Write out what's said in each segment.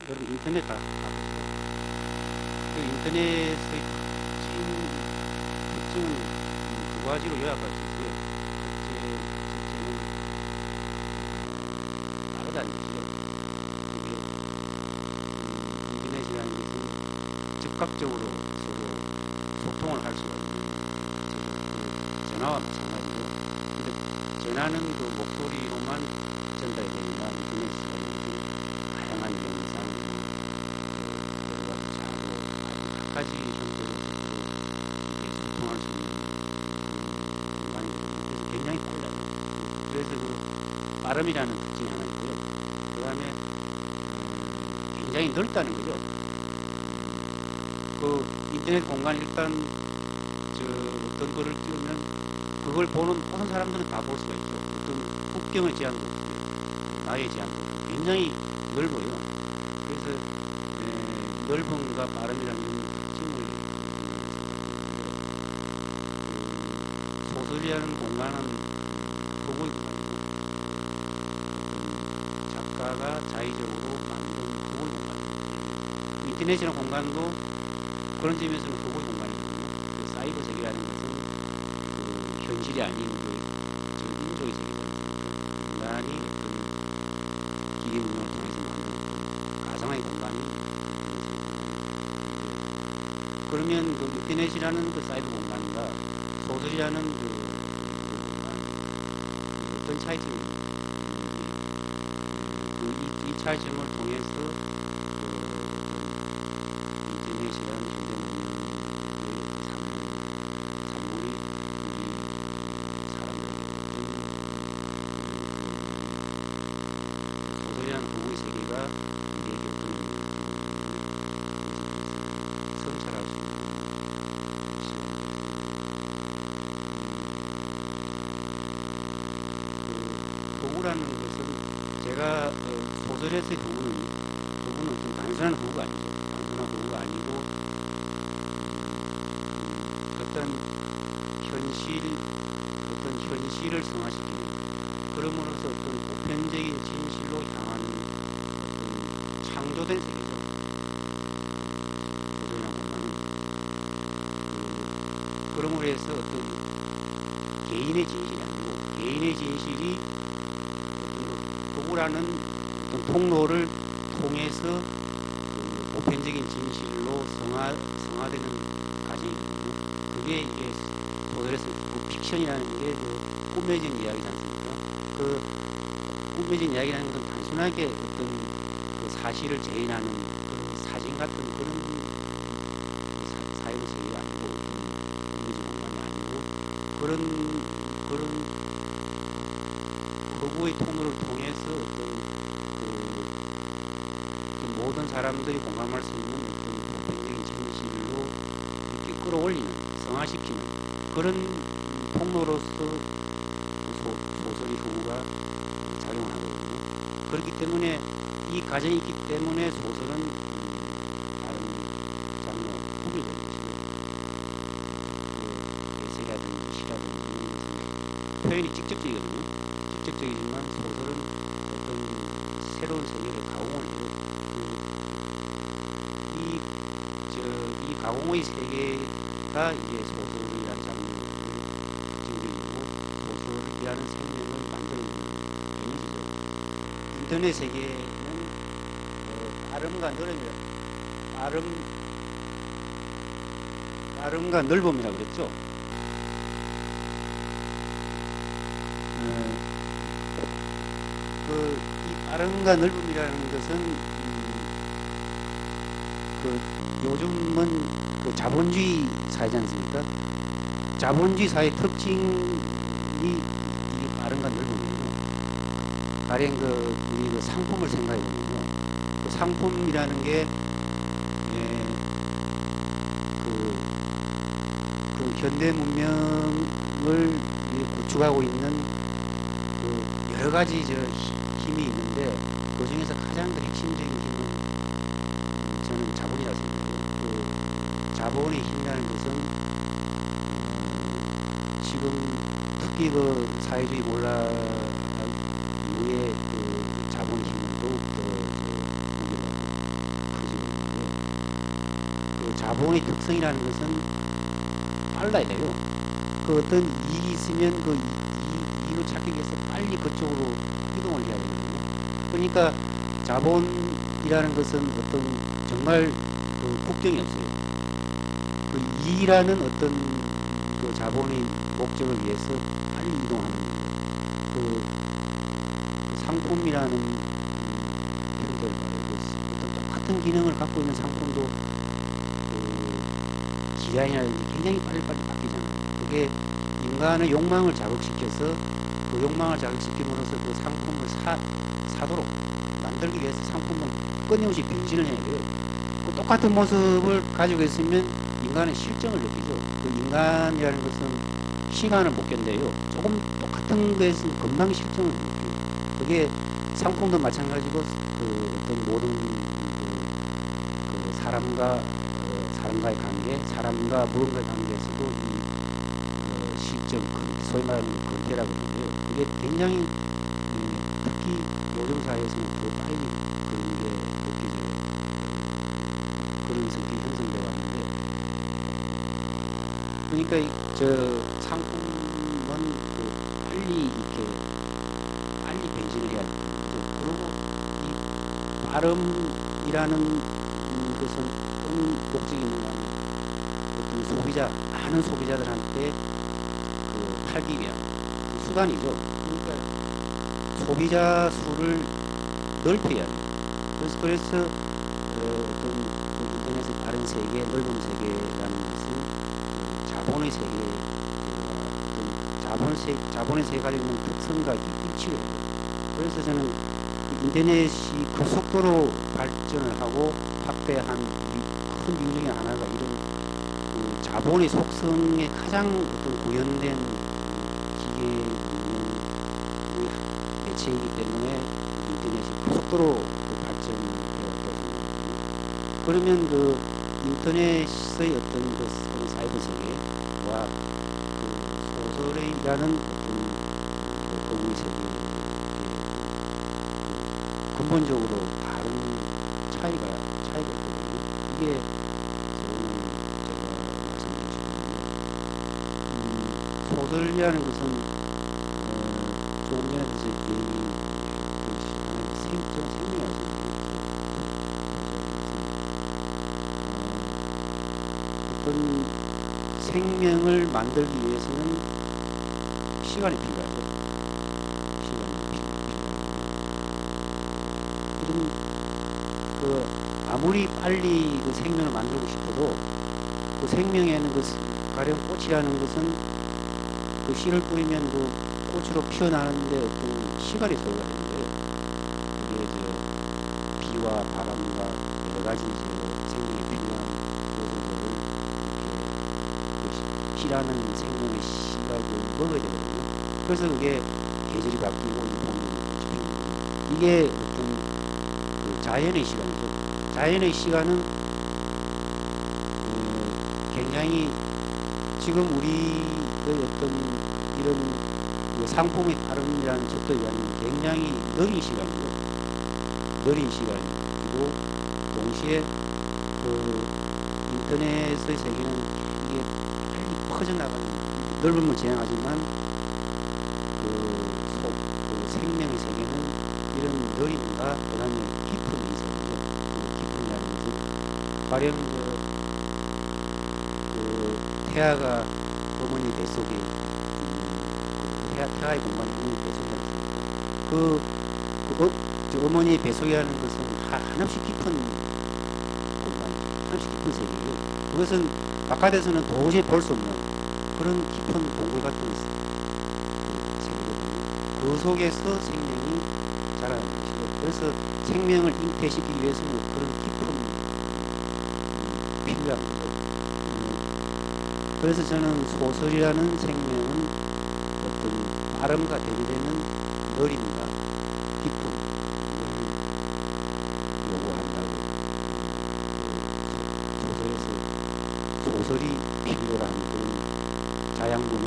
여러분 인터넷 가보세요. 그 인터넷의 특징은 두 가지로 요약할 수 있어요. 첫째는 빠르다는 얘기죠. 이게 인터넷이라는 것은 즉각적으로 서로 소통을 할 수가 있는 그 전화와 마찬가지죠. 근데 전화는 그 목소리로만 전달이 되지만 인터넷이라는 것은 다양한 영상, 여러 가지 자료, 아주 각가지 형태로 이렇게 소통할 수 있는 공간이 그래서 굉장히 빨라요. 그래서 그 빠름이라는 특징이 하나 있고요. 그 다음에 굉장히 넓다는 거죠. 그 인터넷 공간 일단 어떤 거를 띄우면 그걸 보는 모든 사람들은 다 볼 수가 있죠. 어떤 국경의 제한도 없고 나의 제한도 없고 굉장히 넓어요. 그래서 넓음과 빠름이라는 특징을 소설이라는 공간은 그거의 공간이죠. 작가가 자의적으로 만든 그거의 공간이죠. 인터넷이라는 공간도 그런 점에서는 그거의 공간이거든요. 그 사이버 세계라는 것은 그 현실이 아닌 그 인조의 세계가 있으니까 인간이 어떤 기계 능력을 통해서 만든 가상의 공간이 그러면 그 인터넷이라는 그 사이버 공간과 소설이라는 그 공간 어떤 차이점이 있는지 이 차이점을 통해서 인터넷이라는 현대문명의 산물이 우리 사람들의 소설이라는 부부의 세계가 우리에게 어떤 성찰할 수 있는 도구라는 것은 제가 소설에서의 도구는 좀 단순한 도구가 아니죠. 단순한 도구가 아니고 어떤 현실을 성화시키는 그럼으로써 어떤 보편적인 진실로 향하는 어떤 창조된 세계죠. 소설이라는 공간은 그러므로 해서 어떤 개인의 진실이 아니고 개인의 진실이 도구라는 어떤 통로를 통해서 그 보편적인 진실로 성화되는 과정이거든요. 그게 이제 소설에서 그 픽션이라는 게 그 꾸며진 이야기지 않습니까? 그 꾸며진 이야기라는 것은 단순하게 어떤 그 사실을 재현하는 그런 사진 같은 그런 사회의 세계가 아니고 어떤 꾸며진 공간이 아니고 그런 허구의 통로를 통해서 어떤 그 모든 사람들이 공감할 수 있는 어떤 보편적인 진실로 이렇게 끌어올리는, 성화시키는 그런 통로로서 소설의 허구가 작용을 하거든요. 그렇기 때문에 이 과정이 있기 때문에 소설은 다른 장르 구별되는 것이고 그 에세이라든지 시라든지 이런 것은 표현이 직접적이거든요. 직접적이지만 소설은 어떤 새로운 세계를 가공을 해요. 이 가공의 세계가 이제 소설이라는 장르의 특징이고 소설이라는 생명을 만들어내는 에너지죠. 인터넷 세계는 빠름과 넓음이라고 그랬죠. 이 빠름과 넓음이라는 것은 요즘은 그 자본주의 사회지 않습니까? 자본주의 사회의 특징이 빠름과 넓음이에요. 가령 우리 그 상품을 생각해 보면요. 그 상품이라는 게 그 현대 문명을 구축하고 있는 그 여러 가지 힘이 있는데 그 중에서 가장 핵심적인 힘은 저는 자본이라고 생각해요. 그 자본의 힘이라는 것은 지금 특히 그 사회주의 몰락 이후에 그 자본의 힘은 더욱더 무게가 자본의 특성이라는 것은 빨라야 돼요. 그 어떤 이익이 있으면 그 이익을 찾기 위해서 빨리 그쪽으로 이동을 해야 되거든요. 그러니까 자본이라는 것은 어떤 정말 그 국경이 없어요. 그 이익이라는 어떤 그 자본의 목적을 위해서 빨리 이동하는 그 상품이라는 어떤 똑같은 기능을 갖고 있는 상품도 그 기한이라든지 굉장히 빨리빨리 바뀌잖아요. 그게 인간의 욕망을 자극시켜서 그 욕망을 자극시킴으로써 그 상품을 사도록 만들기 위해서 상품을 끊임없이 변신을 해야 돼요. 그 똑같은 모습을 가지고 있으면 인간은 실정을 느끼죠. 그 인간이라는 것은 시간을 못 견뎌요. 조금 똑같은 데서 금방 실정을 느껴요. 그게 상품도 마찬가지고 그 어떤 모든 그 사람과의 관계, 사람과 무언가의 관계에서도 이 실정, 소위 말하는 근태라고 하는데요. 이게 굉장히 특히 요즘 사회에서는 더 빨리 그런 게 느끼죠. 그런 성격이 형성되어 왔는데, 그러니까 저 상품은 그 빨리 변신을 해야 됩니다. 그리고 이 발음이라는 것은 어떤 목적이 있는가 하면 어떤 많은 소비자들한테 그 팔기 위한 수단이죠. 그러니까 소비자 수를 넓혀야 돼요. 그래서 어떤 인터넷의 다른 세계, 넓은 세계라는 것은 자본의 세계, 어떤 자본의 세계가 있는 특성과 일치해요. 그래서 저는 인터넷이 급속도로 발전을 하고 확대한 큰 이유 중에 하나가 이런 그 자본의 속성에 가장 어떤 구현된 기계 있는 매체이기 때문에 인터넷이 급속도로 발전되었거든요. 그러면 그 인터넷의 어떤 그 사이버 세계와 그 소설이라는 어떤 그 허구의 세계 근본적으로 다른 차이가 있거든요. 이게 오늘 제가 말씀드리고 싶은데, 소설이라는 것은 조금 전에 하나의 어떤 생명을 만들기 위해서는 시간이 필요하고, 그 아무리 빨리 그 생명을 만들고 싶어도 그 생명에는 그 가령 꽃이라는 것은 그 씨를 뿌리면 그 꽃으로 피어나는데 어떤 시간이 소요가 되는데요. 그게 비와 바람과 여러 가지 생명에 필요한 요소들을 이렇게 씨라는 생명의 씨가 먹어야 되거든요. 그래서 그게 계절이 바뀌고 이게 어떤 자연의 시간이죠. 자연의 시간은 굉장히 지금 우리의 어떤 이런 그 상품의 발음이라는 척도에 의한 굉장히 느린 시간이죠. 느린 시간이고 동시에 그 인터넷의 세계는 이게 빨리 퍼져나가는 넓음을 지향하지만 그 생명의 세계는 이런 느림과 그다음에 깊은 세계죠. 깊은이라는 것은 가령 그 태아가 어머니 뱃속에 태아의 공간이 어머니 뱃속이라는 그 어머니 뱃속이라는 것은 한없이 깊은 공간, 한없이 깊은 세계예요. 그것은 바깥에서는 도저히 볼 수 없는 그런 깊은 동굴 같은 세계거든요. 그 속에서 생명이 자라는 것이고, 그래서 생명을 잉태시키기 위해서는 그런 깊은 필요한 거죠. 그래서 저는 소설이라는 생명은 어떤 발음과 대비되는 느림과 깊음을 요구한다고. 소설이 필요한 그런 자양분은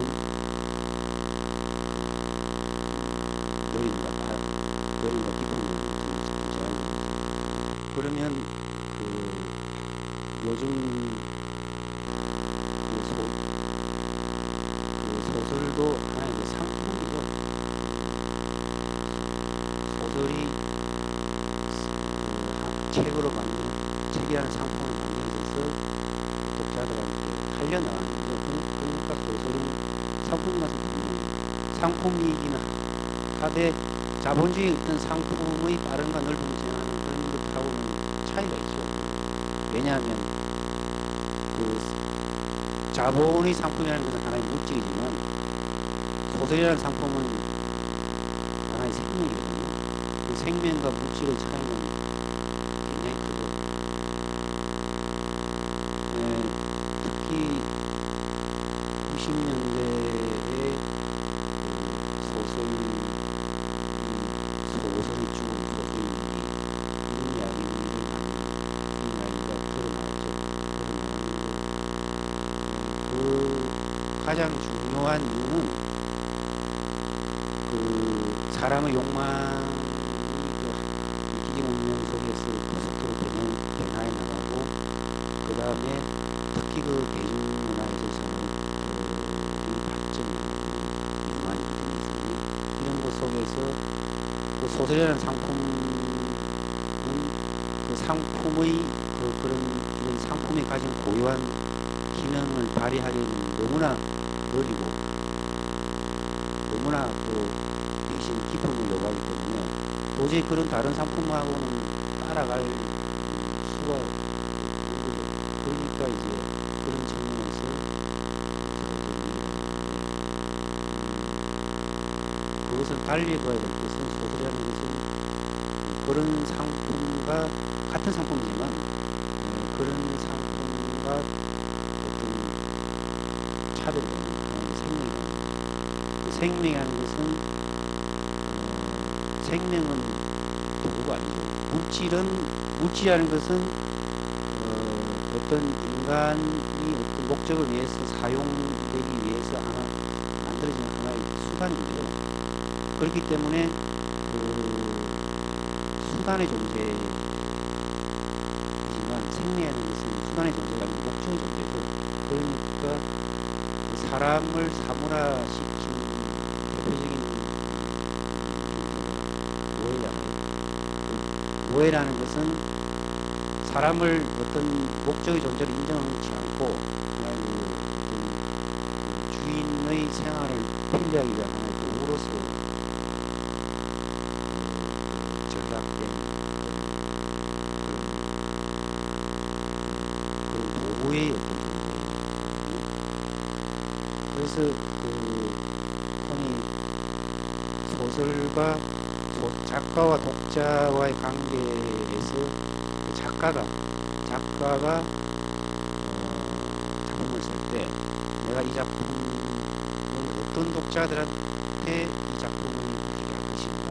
느림과 깊은 것을 그러면 요즘 소설도 하나의 상품이고, 소설이 책으로 책이라는 상품을 만들어서 독자들한테 팔려나가는 거죠. 그러니까 소설은 상품이 가서 상품이긴 하되 자본주의 어떤 상품의 빠른과 넓은 진화하는 그런 것하고는 차이가 있죠. 왜냐하면 자본의 상품이라는 것은 하나의 물질이지만 소설이라는 상품은 하나의 생명이거든요. 그 생명과 물질의 차이는 굉장히 크죠. 특히 90년대에 소설의 죽음, 소설이 이런 이야기가 드러나왔는데 그 가장 중요한 이유는 사람의 욕망이 이기적 문명 속에서 고속도로 변화해 나가고, 그 다음에 특히 대중문화에서는 발전이 많이 되면서 이런 것 속에서 소설이라는 상품은 상품의 그런 상품이 가진 고유한 기능을 발휘하려면 너무나 어리고 너무나 대신 기품을 요구하기 때문에 도저히 그런 다른 상품하고는 따라갈 수가 없는 거죠. 그러니까 이제 그런 측면에서 그것을 달리 봐야 될 것은, 소설이라는 것은 그런 상품과 같은 상품이지만 그런 상품과 어떤 차별되는 하나의 생명이라는 것. 그 생명이라는 것은 생명은 결국 아니죠. 물질이라는 것은 어떤 인간이 어떤 목적을 위해서 사용되기 위해서 만들어진 하나의 수단인데요. 그렇기 때문에 수단의 존재이지만 생명이라는 것은 수단의 존재가 아니고 목적의 존재고, 그러니까 사람을 사물화시킨 대표적인 노예잖아요. 노예라는 것은 사람을 어떤 목적의 존재로 인정하지 않고 그냥 어떤 주인의 생활을 편리하기 위한 하나의 도구로서 전락된 그런 도구의 어떤 존재거든요. 그래서 흔히 소설과 작가와 독자와의 관계에서 작가가 작품을 쓸 때 내가 이 작품을 어떤 독자들한테 이 작품을 소개할 것인가,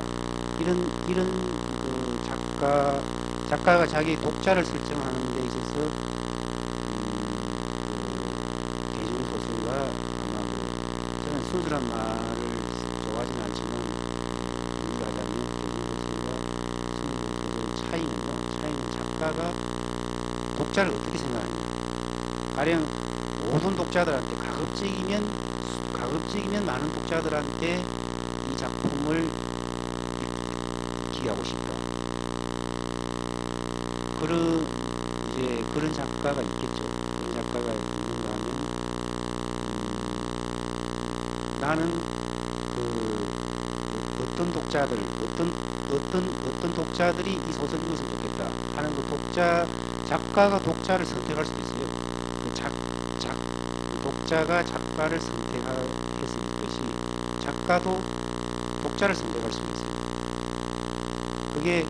이런 작가가 자기 독자를 설정하는 데 있어서 대중소설과 아마 저는 술드란 말을 좋아하지는 않지만 인가하자면 대중소설과 술드의 차이는 작가가 독자를 어떻게 생각하느냐. 가령 모든 독자들한테 가급적이면 많은 독자들한테 이 작품을 기하고 싶다. 그런 작가가 있겠죠. 그런 작가가 있는가 하면 나는 어떤 독자들이 이 소설을 읽었으면 좋겠다 하는 작가가 독자를 선택할 수도 있어요. 독자가 작가를 선택했듯이 작가도 독자를 선택할 수도 있어요. 그게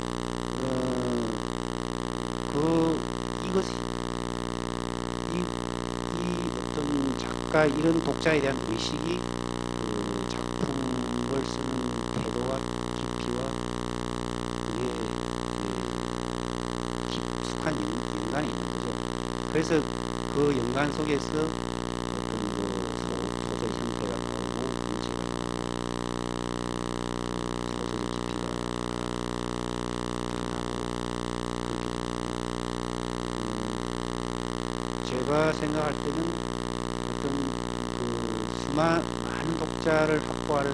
어떤 작가, 이런 독자에 대한 의식이 작품을 쓰는 태도와 깊이와 그게 깊숙한 연관이 있는 거죠. 그래서 그 연관 속에서 어떤 소설 형태가 나오고 문체가 나오고 소설의 깊이가 드러나고 그렇게 됩니다. 제가 생각할 때는 어떤 그 많은 독자를 확보하는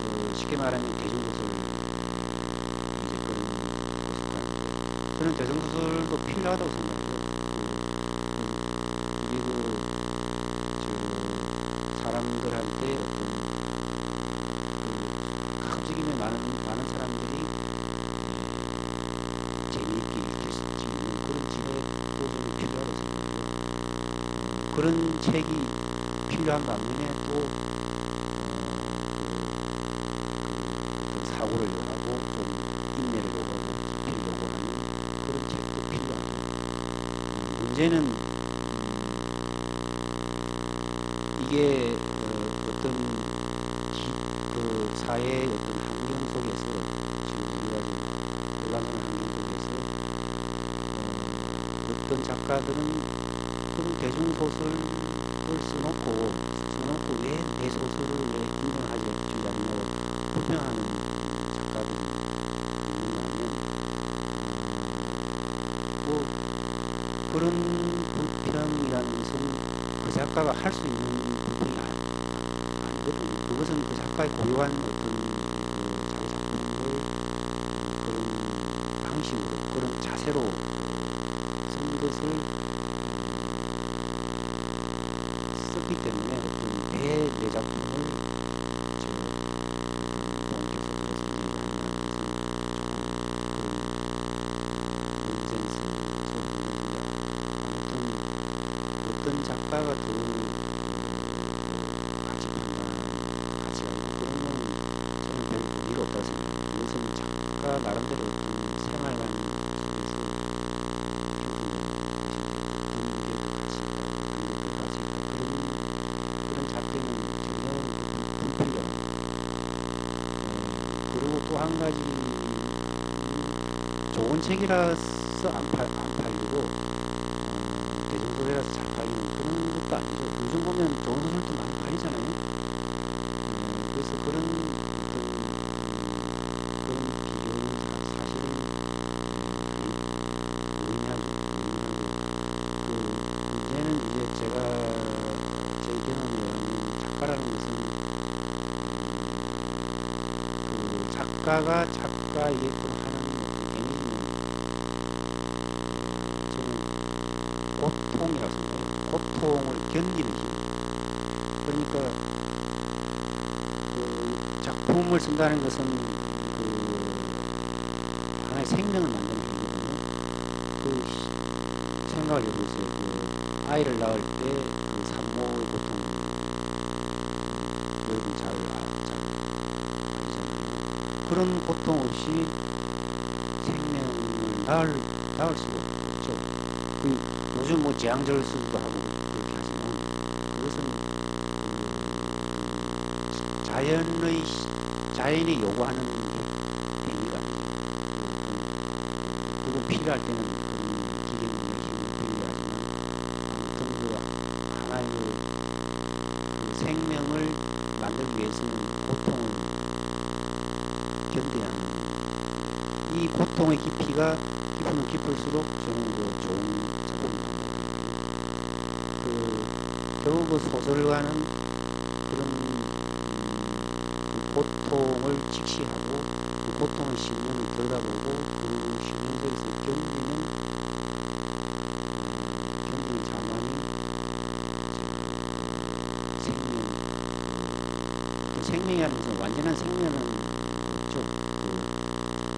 어떤 쉽게 말하면 대중소설 이제 그런 도서관 저는 대중소설도 필요하다고 생각해요. 우리 사람들한테 어떤 움직임에 많은 사람들이 재미있게 읽힐 수 있는 그런 지혜도 좀 필요하다고 생각해요. 그런 책이 필요한 반면에 또 어떤 사고를 요하고 좀 인내를 요하고 깊이를 요구하는 그런 책도 필요하고 문제는 이게 어떤 그 사회의 어떤 환경 속에서 지금 우리가 곤란한 환경 속에서 어떤 작가들은 그런 대중소설을 써놓고 왜 내 소설을 왜 인정하지 않냐고 불평하는 작가들이 있느냐면 뭐 그런 불평이라는 것은 그 작가가 할 수 있는 부분이 아니거든요. 그것은 그 작가의 고유한 어떤 그 자기 작품을 그런 방식으로 그런 자세로 쓴 것을 썼기 때문에 어떤 내 작품을 동학교에서 그래서 인정한다는 것은 조금 그런 넌센스에서 어떤 작가가 더 가치 판단하는 가치가 있고 그런 거는 저는 별 의미가 없다고 생각해요. 그것은 작가 나름대로 어떤 생활관 속에서 어떤 게 더 가치 있다, 어떤 게 더 가치 있다 그런 작품은 전혀 불필요한 그리고 또 한 가지 좋은 책이라서 안 팔리고 대중소설이라서 잘 팔리는 그런 것도 아니고 요즘 보면 좋은 소설도 많이 팔리잖아요. 그래서 그런 어떤 그런 기준은 사실은 무의미하고 그 문제는 이제 제가 제 경험에 의하면 작가라는 것은 그 작가가 작가이게끔 하는 어떤 개념이 저는 고통이라고 생각해요. 고통을 견디는 힘. 그러니까 그 작품을 쓴다는 것은 그 하나의 생명을 만드는 힘이거든요. 그 생각을 해보세요. 그 아이를 낳을 때 그 산모의 고통 여러분 잘 아시잖아요. 그런 고통 없이 생명을 낳을 수가 없죠. 요즘 뭐 제왕절수도 하고 그렇게 하지만 그것은 자연이 요구하는 의미가 아니에요. 그건 필요할 때는 그런 기계는 힘이 필요하지만 아무튼 그 하나의 그 생명을 만들기 위해서는 고통을 견뎌야 하는 이 고통의 깊이가 깊으면 깊을수록 저는 그 좋은 작품이라고 생각해요. 결국 그 소설가는 그런 그 고통을 직시하고 그 고통의 신념을 들여다보고 그 신념 속에서 견디는 자만이 생명이라는 것은 완전한 생명은 없죠.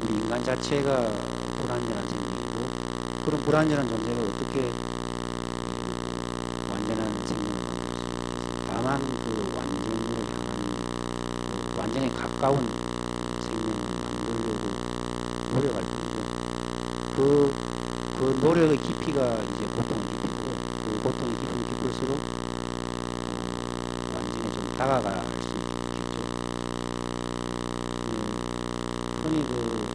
우리 인간 자체가 불완전한 생명이고 그런 불완전한 존재가 어떻게 완전한 생명을 만들지? 다만 그 완전을 향한 완전에 가까운 생명을 만들려고 노력할 뿐이고 그 노력의 깊이가 이제 고통의 깊이고 그 고통이 깊으면 깊을수록 완전에 좀 다가갈 수 있겠죠. 흔히 그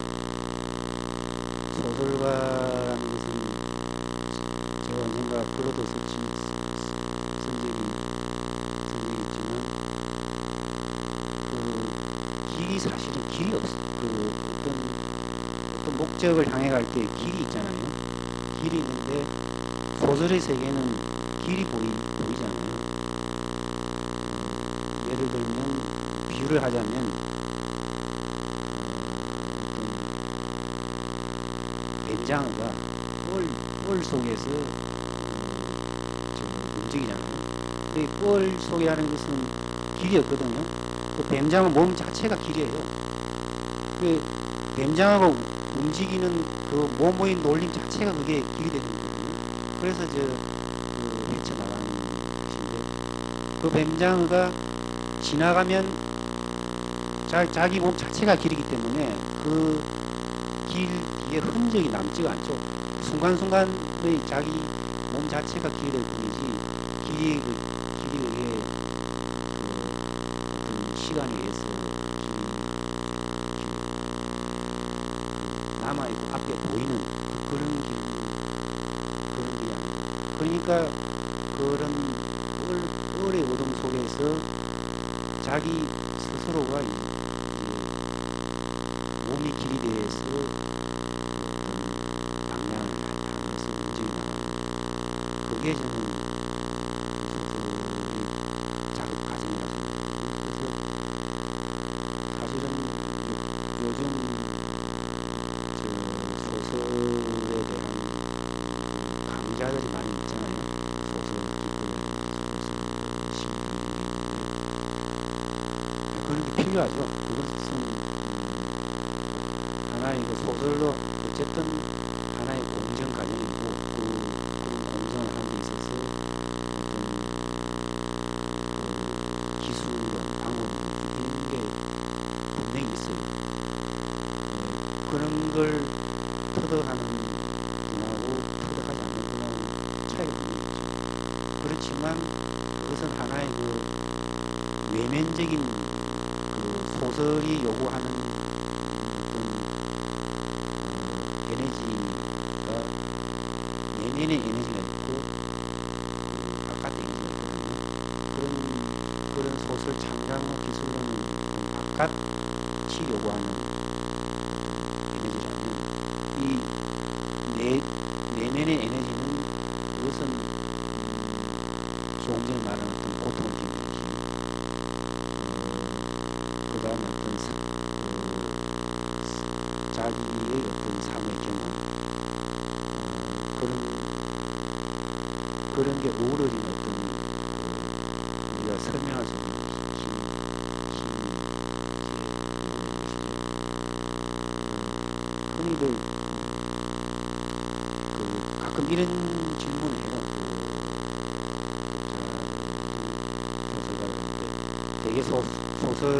소설가라는 것은 제가 언젠가 글로도 쓴 적이 있지만 그 사실은 길이 없어. 그 어떤 목적을 향해 갈 때 길이 있잖아요. 길이 있는데 소설의 세계는 길이 보이잖아요. 예를 들면 비유를 하자면 어떤 뱀장어가 뻘 속에서 움직이잖아요. 근데 뻘 속에 하는 것은 길이 없거든요. 그 뱀장어 몸 자체가 길이에요. 그 뱀장어가 움직이는 그 몸의 놀림 자체가 그게 길이 되는 거거든요. 그래서 그 헤쳐나가는 것인데, 그 뱀장어가 지나가면 자기 몸 자체가 길이기 때문에 그 길 뒤에 흔적이 남지가 않죠. 순간순간의 자기 몸 자체가 길이 될 뿐이지, 길이 그게 어떤 시간에 의해서 남아있고 앞에 보이는 그런 길이 아니에요. 그러니까 그런 뻘의 어둠 속에서 자기 스스로가 몸이 길이 대해서 어떤 방향을 하면서 움직이나가는, 그게 저는 소설의 작업 과정이라고 생각합니다. 그래서 사실은 요즘 소설에 대한 강좌들이 많이 있잖아요. 소설 그런 게 필요하죠. 그것은 하나의 그 소설로 어쨌든 하나의 공정 과정이고, 그런 공정을 하는 데 있어서 어떤 그 기술은 방법은 이런 게 분명히 있어요. 그런 걸 터득하는 분하고 터득하지 않는 분하고 차이가 분명히 있죠. 그렇지만 그것은 하나의 그 외면적인 그 소설이 요구하는 에너지가, 내면의 에너지가 있고 바깥의 에너지가 있거든요. 그런 소설 창작물 기술로는 바깥이 요구하는 에너지라면, 이 내면의 에너지는, 그것은 조금 전에 말한 어떤 고통을 느끼는, 그 다음에 어떤 자기의 어떤 삶의 경험, 그런 게 어우러진 어떤 우리가 설명할 수 있는 흔히들 가끔 이런 질문을 해요. 소설가들한테. 되게 소설가라면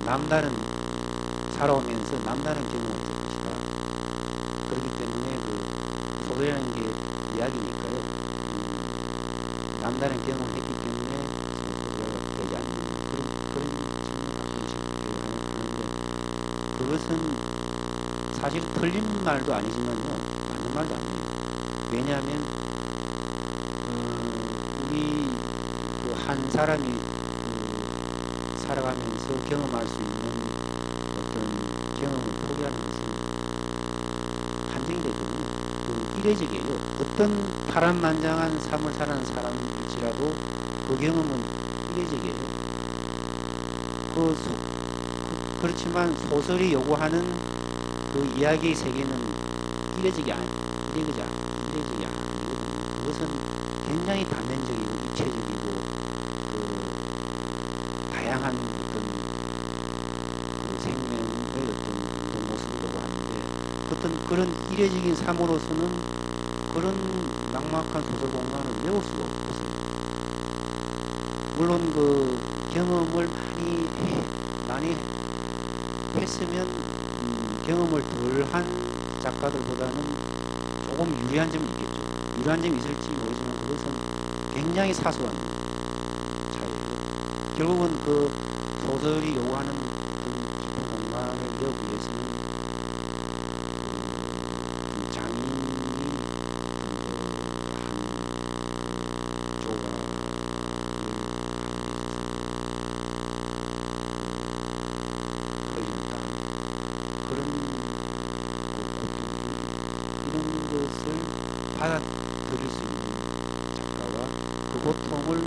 남다른, 살아오면서 남다른 경험을 했을 것이다. 그렇기 때문에 그 소설이라는 게 이야기니까요. 남다른 경험을 했기 때문에 소설가 되지 않는 그런 질문 가끔씩 하는데, 그것은 사실 틀린 말도 아니지만요, 맞는 말도 아니에요. 왜냐하면 우리 그 한 사람이 살아가면서 경험할 수 있는 어떤 경험을 포기하는 것은 한정되거든요. 이례적이에요. 어떤 파란만장한 삶을 사는 사람일지라도 그 경험은 이례적이에요. 그렇지만 소설이 요구하는 그 이야기의 세계는 이례적이 아니거든요. 그것은 굉장히 단면적이고 입체적이고 다양한 어떤 그 생명의 어떤 모습을 요구하는데, 그런 이례적인 삶으로서는 그런 막막한 소설 공간을 메울 수가 없어요. 물론 그 경험을 많이 했으면 경험을 덜한 작가들보다는 조금 유리한 점이 있겠죠. 유리한 점이 있을지 모르지만 그것은 굉장히 사소한 결국은 그 소설이 요구하는 깊은 공간을 메우기 위해서는 그 장인이 한 조각을 흘린다. 받아들일 수 있는 작가와 그 고통을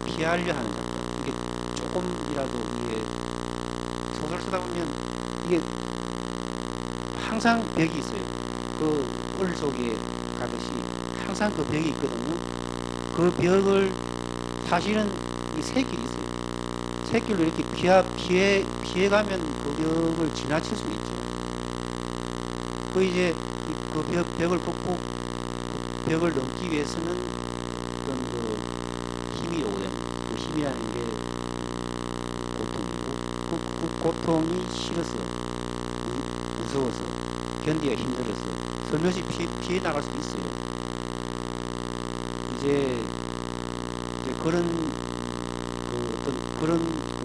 피하려 하는 작가. 이게 조금이라도 이게 소설 쓰다 보면 이게 항상 벽이 있어요. 그 울 속에 가듯이 항상 그 벽이 있거든요. 그 벽을 사실은 이 새 길이 있어요. 새 길로 이렇게 피해가면 그 벽을 지나칠 수 있죠. 그 이제 그 벽을 벗고 그 벽을 넘기 위해서는 어떤 그 힘이 요구됩니다. 그 힘이라는 게 고통이고 그 고통이 싫어서 무서워서 견디기가 힘들어서 살며시 피해 나갈 수도 있어요. 이제 그런 그 어떤 그런 그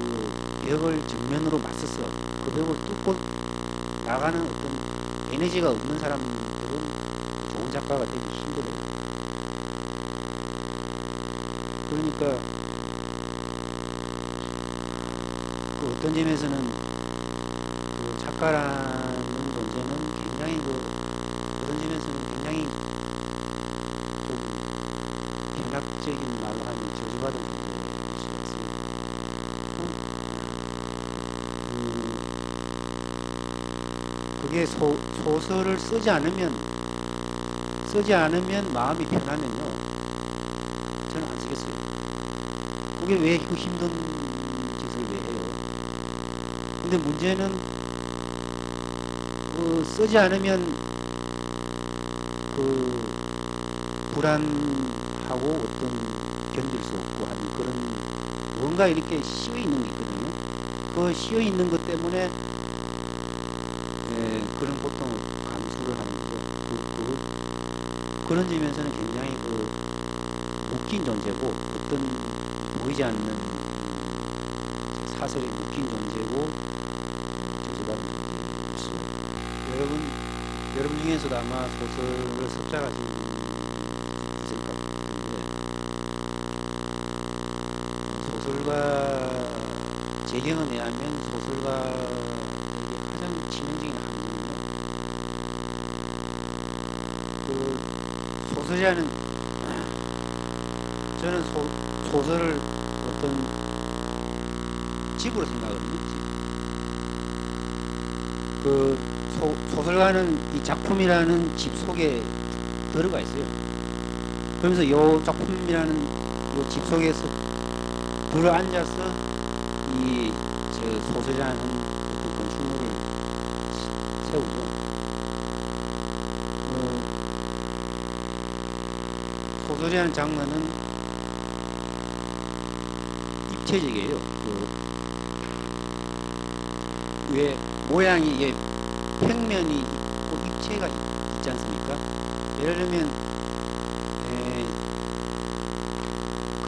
벽을 정면으로 맞서서 그 벽을 뚫고 나가는 어떤 에너지가 없는 사람들은 좋은 작가가 되기 힘들어요. 그러니까 그 어떤 점에서는 그 작가라는 존재는 굉장히 그런 점에서는 굉장히 좀 경락적인 말로 하면 저주받은 존재일 수가 있습니다. 그게 소설을 쓰지 않으면 마음이 편하면요, 저는 안 쓰겠어요. 그게 왜 그 힘든 짓을 왜 해요? 근데 문제는 쓰지 않으면 그 불안하고 어떤 견딜 수 없고 하는 그런 뭔가 이렇게 씌어 있는 게 있거든요. 그 씌어 있는 것 때문에 그런 고통을 감수를 하는 거죠. 그런 점에서는 굉장히 그 웃긴 존재고 어떤 보이지 않는 사설에 묶인 존재고 저주받은 존재일 여러분 중에서도 아마 소설을 섭작하신 있을 것 같은데 소설가 제 경험에 의하면 소설가에게 가장 치명적인 한계는요, 그 소설이라는 저는 소설을 어떤 집으로 생각하거든요. 그 소설가는 이 작품이라는 집 속에 들어가 있어요. 그러면서 이 작품이라는 이 집 속에서 들어 앉아서 이 소설이라는 어떤 건축물을 세우죠. 소설이라는 장르는 입체적이에요. 왜 모양이 평면이 있고 입체가 있지 않습니까? 예를 들면 그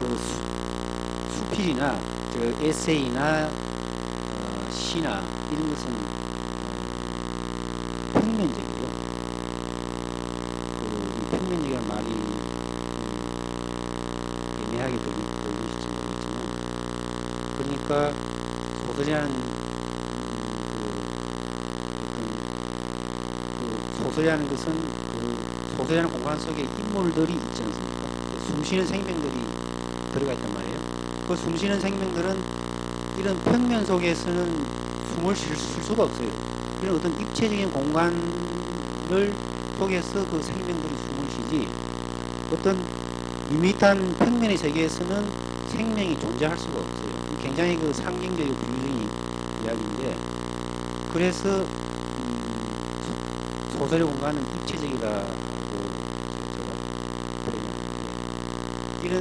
수필이나 에세이나 시나 이런 것은 평면적이에요. 이 평면적이라는 말이 애매하게 들리실지 모르겠지만, 그러니까 소설이라는 소설이라는 것은 소설이라는 공간 속에 인물들이 있지 않습니까? 숨쉬는 생명들이 들어가 있단 말이에요. 그 숨쉬는 생명들은 이런 평면 속에서는 숨을 쉴 수가 없어요. 이런 어떤 입체적인 공간을 속에서 그 생명들이 숨을 쉬지, 어떤 밋밋한 평면의 세계에서는 생명이 존재할 수가 없어요. 굉장히 그 상징적이고 비유적인 이야기인데, 그래서 소설의 공간은 입체적이라고 제가 표현하는데, 이런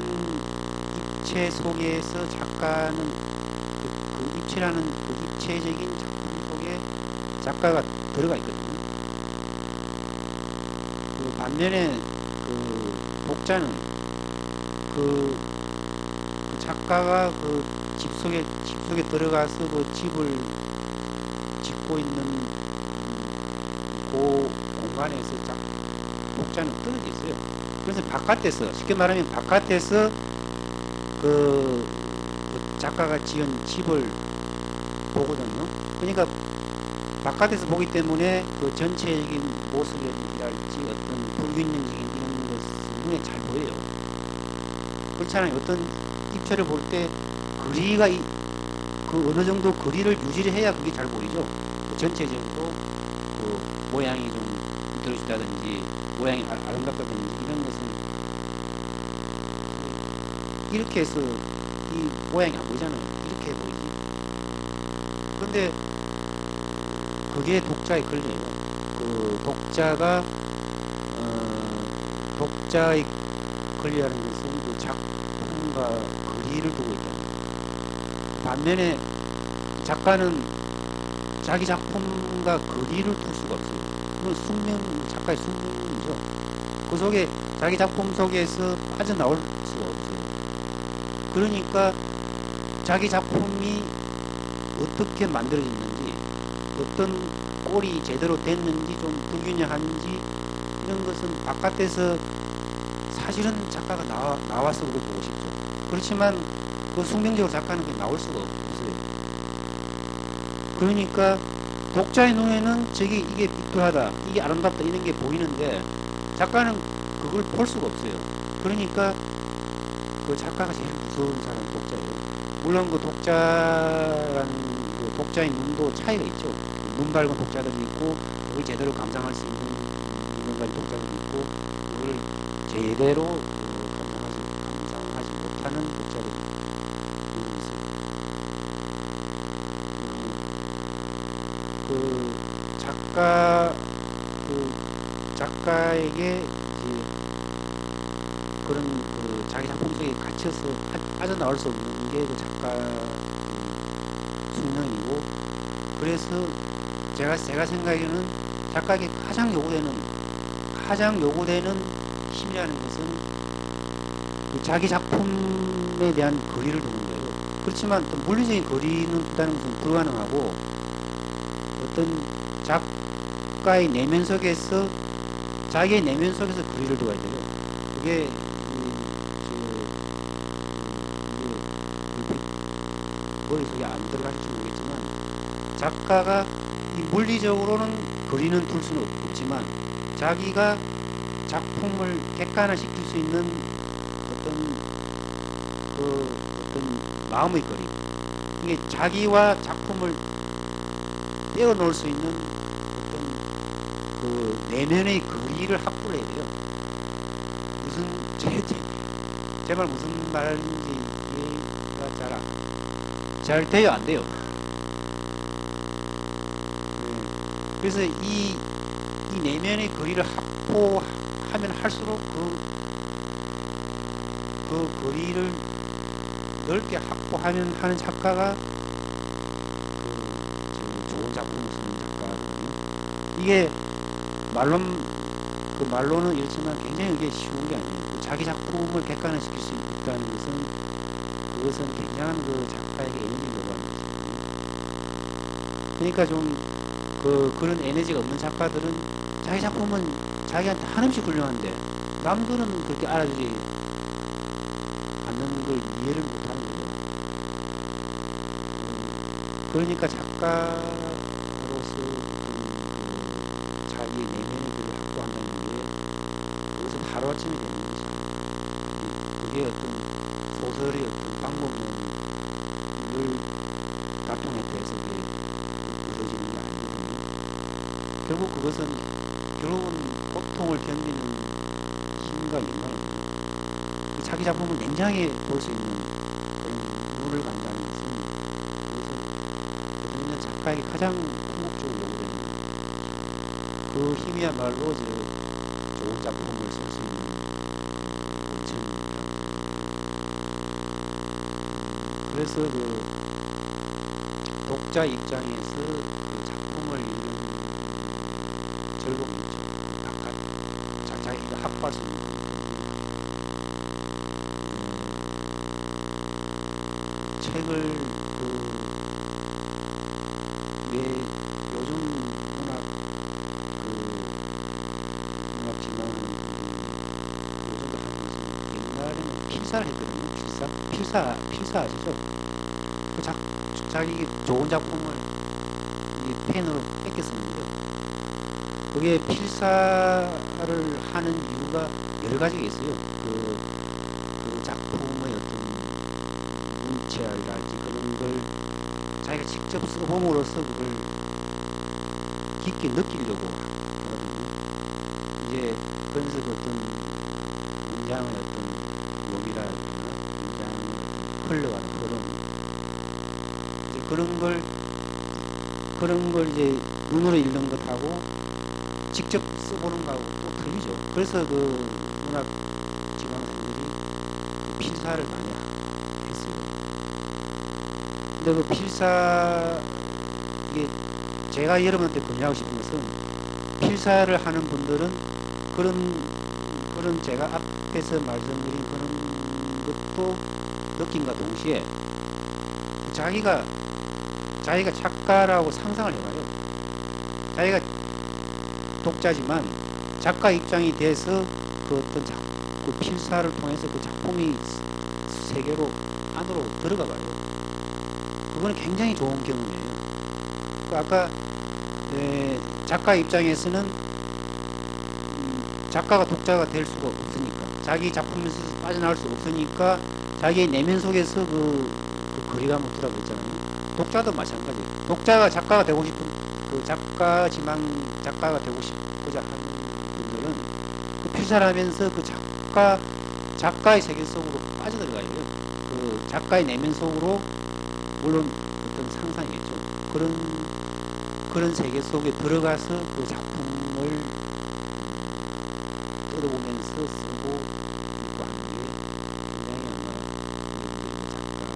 입체 속에서 작가는 그 입체라는 그 입체적인 작품 속에 작가가 들어가 있거든요. 그 반면에 그 독자는 그 작가가 그 집 속에 들어가서 그 집을 짓고 있는 그 공간에서 독자는 떨어져 있어요. 그래서 바깥에서, 쉽게 말하면 바깥에서 그 작가가 지은 집을 보거든요. 그러니까 바깥에서 보기 때문에 그 전체적인 모습이랄지 어떤 불균형적인 이런 것은 눈에 잘 보여요. 그렇잖아요. 어떤 입체를 볼 때 거리가 그 어느 정도 거리를 유지를 해야 그게 잘 보이죠. 그 전체적으로 그 모양이 좀 들어주다든지 모양이 아름답다든지 이런 것은 이렇게 해서 이 모양이 안 보이잖아요. 이렇게 보이지. 근데 그게 독자의 권리예요. 그 독자의 권리라는 것은 그 작품과 거리를 두고 있다. 반면에 작가는 자기 작품과 거리를 둘 수가 없어요. 그건 작가의 숙명이죠. 그 속에 자기 작품 속에서 빠져나올 수가 없어요. 그러니까 자기 작품이 어떻게 만들어졌는지, 어떤 꼴이 제대로 됐는지, 좀 불균형한지 이런 것은 바깥에서 사실은 작가가 나와서 그걸 보고 싶죠. 그렇지만 그 숙명적으로 작가는 그게 나올 수가 없어요. 그러니까 독자의 눈에는 이게 삐뚤하다, 이게 아름답다 이런 게 보이는데 작가는 그걸 볼 수가 없어요. 그러니까 그 작가가 제일 무서운 사람은 독자예요. 물론 그 독자의 눈도 차이가 있죠. 눈 밝은 독자들도 있고 그걸 제대로 감상할 수 있는 눈을 가진 독자들도 있고 그걸 제대로 감상하지 못하는 독자들이 있어요. 작가에게 이제 그런 자기 작품 속에 갇혀서 빠져나올 수 없는 게 그 작가 숙명이고, 그래서 제가 생각에는 작가에게 가장 요구되는 힘이라는 것은 그 자기 작품에 대한 거리를 두는 거예요. 그렇지만 또 물리적인 거리는 두다는 것은 불가능하고 어떤 작가의 내면 속에서 자기의 내면 속에서 거리를 둬야 돼요. 그게 머릿속에 안 들어갈지 모르겠지만 작가가 물리적으로는 거리는 둘 수는 없지만 자기가 작품을 객관화시킬 수 있는 어떤 마음의 거리, 이게 자기와 작품을 떼어놓을 수 있는 어떤 그 내면의 거리를 확보를 해야 돼요. 제 말 무슨 말인지 이해가 잘 돼요, 안 돼요? 그래서 이 내면의 거리를 확보하면 할수록 그 거리를 넓게 확보하는 하는 작가가 좋은 작품을 쓰는 작가거든요. 이게 말로는 이렇지만 굉장히 이게 쉬운 게 아니에요. 자기 작품을 객관화시킬 수 있다는 그것은 굉장한 그 작가에게 에너지를 요구하는 것이거든요. 그러니까 좀 그런 에너지가 없는 작가들은 자기 작품은 자기한테 한없이 훌륭한데 남들은 그렇게 알아주지 않는 걸 이해를 못하는 거죠. 그러니까 작가로서 자기 내면의 길을 확보한다는 게 그것은 하루아침에 되는 것이 아니에요. 그게 어떤 소설의 어떤 방법론을 다통에 대해서 부서지는 게 아니거든요. 결국은 고통을 견디는 힘과 영광이거든요. 자기 작품을 냉정하게 볼 수 있는 그런 눈을 간다는 것은 그것은 작가에게 가장 궁극적으로 요구되는 그 힘이야말로 좋은 작품을 쓸 수 있는 원천입니다. 그래서 독자 입장에서 그 작품을 읽는 즐거움이 있죠. 자기가 확보할 수 있는 책을 요즘 문학 진화하는 요즘도 하는 것은 옛날에는 필사를 했거든요. 필사 아시죠? 자기 좋은 작품을 이 펜으로 뺏겼었는데 그게 필사를 하는 이유가 여러 가지가 있어요. 그 작품의 어떤 문체랄지 그런 걸 자기가 직접 써봄으로써 그걸 깊게 느끼려고 하거든요. 이게 그래서 어떤 문장의 어떤 묘미랄지나 문장의 어떤 흘러가는 흐름 이제 그런 걸 이제 눈으로 읽는 것하고 직접 써보는 거하고 또 틀리죠. 그래서 그 문학 지망생들이 그 필사를 많이 했어요. 근데 그 필사 이게 제가 여러분한테 권유하고 싶은 것은 필사를 하는 분들은 그런 제가 앞에서 말씀드린 그런 것도 느낌과 동시에 자기가 작가라고 상상을 해봐요. 자기가 독자지만 작가 입장이 돼서 그 어떤 그 필사를 통해서 그 작품이 세계로 안으로 들어가 봐요. 그거는 굉장히 좋은 경험이에요. 아까 작가 입장에서는 작가가 독자가 될 수가 없으니까 자기 작품에서 빠져나올 수 없으니까 자기의 내면 속에서 그 거리감을 두라고 했잖아요. 독자도 마찬가지예요. 독자가 작가가 되고 싶은 그 작가가 되고 싶고자 하는 분들은 그 필사를 하면서 그 작가의 세계 속으로 빠져들어가요. 그 작가의 내면 속으로 물론 어떤 상상이겠죠. 그런 세계 속에 들어가서 그 작품을 뜯어보면서 쓰고 읽고 하는 게 굉장히 아마 작가가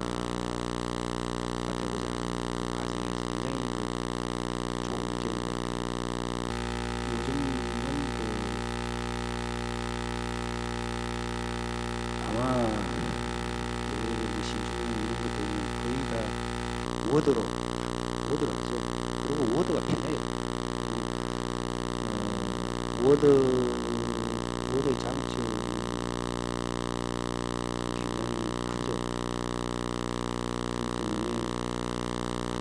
되고자 하는 과정이 굉장히 좋은 경우입니다. 요즘은 아마 신중용 이런 거 보면 거의 다 워드로 하죠. 그리고 워드가 편해요. 워드의 장점이 굉장히 크죠.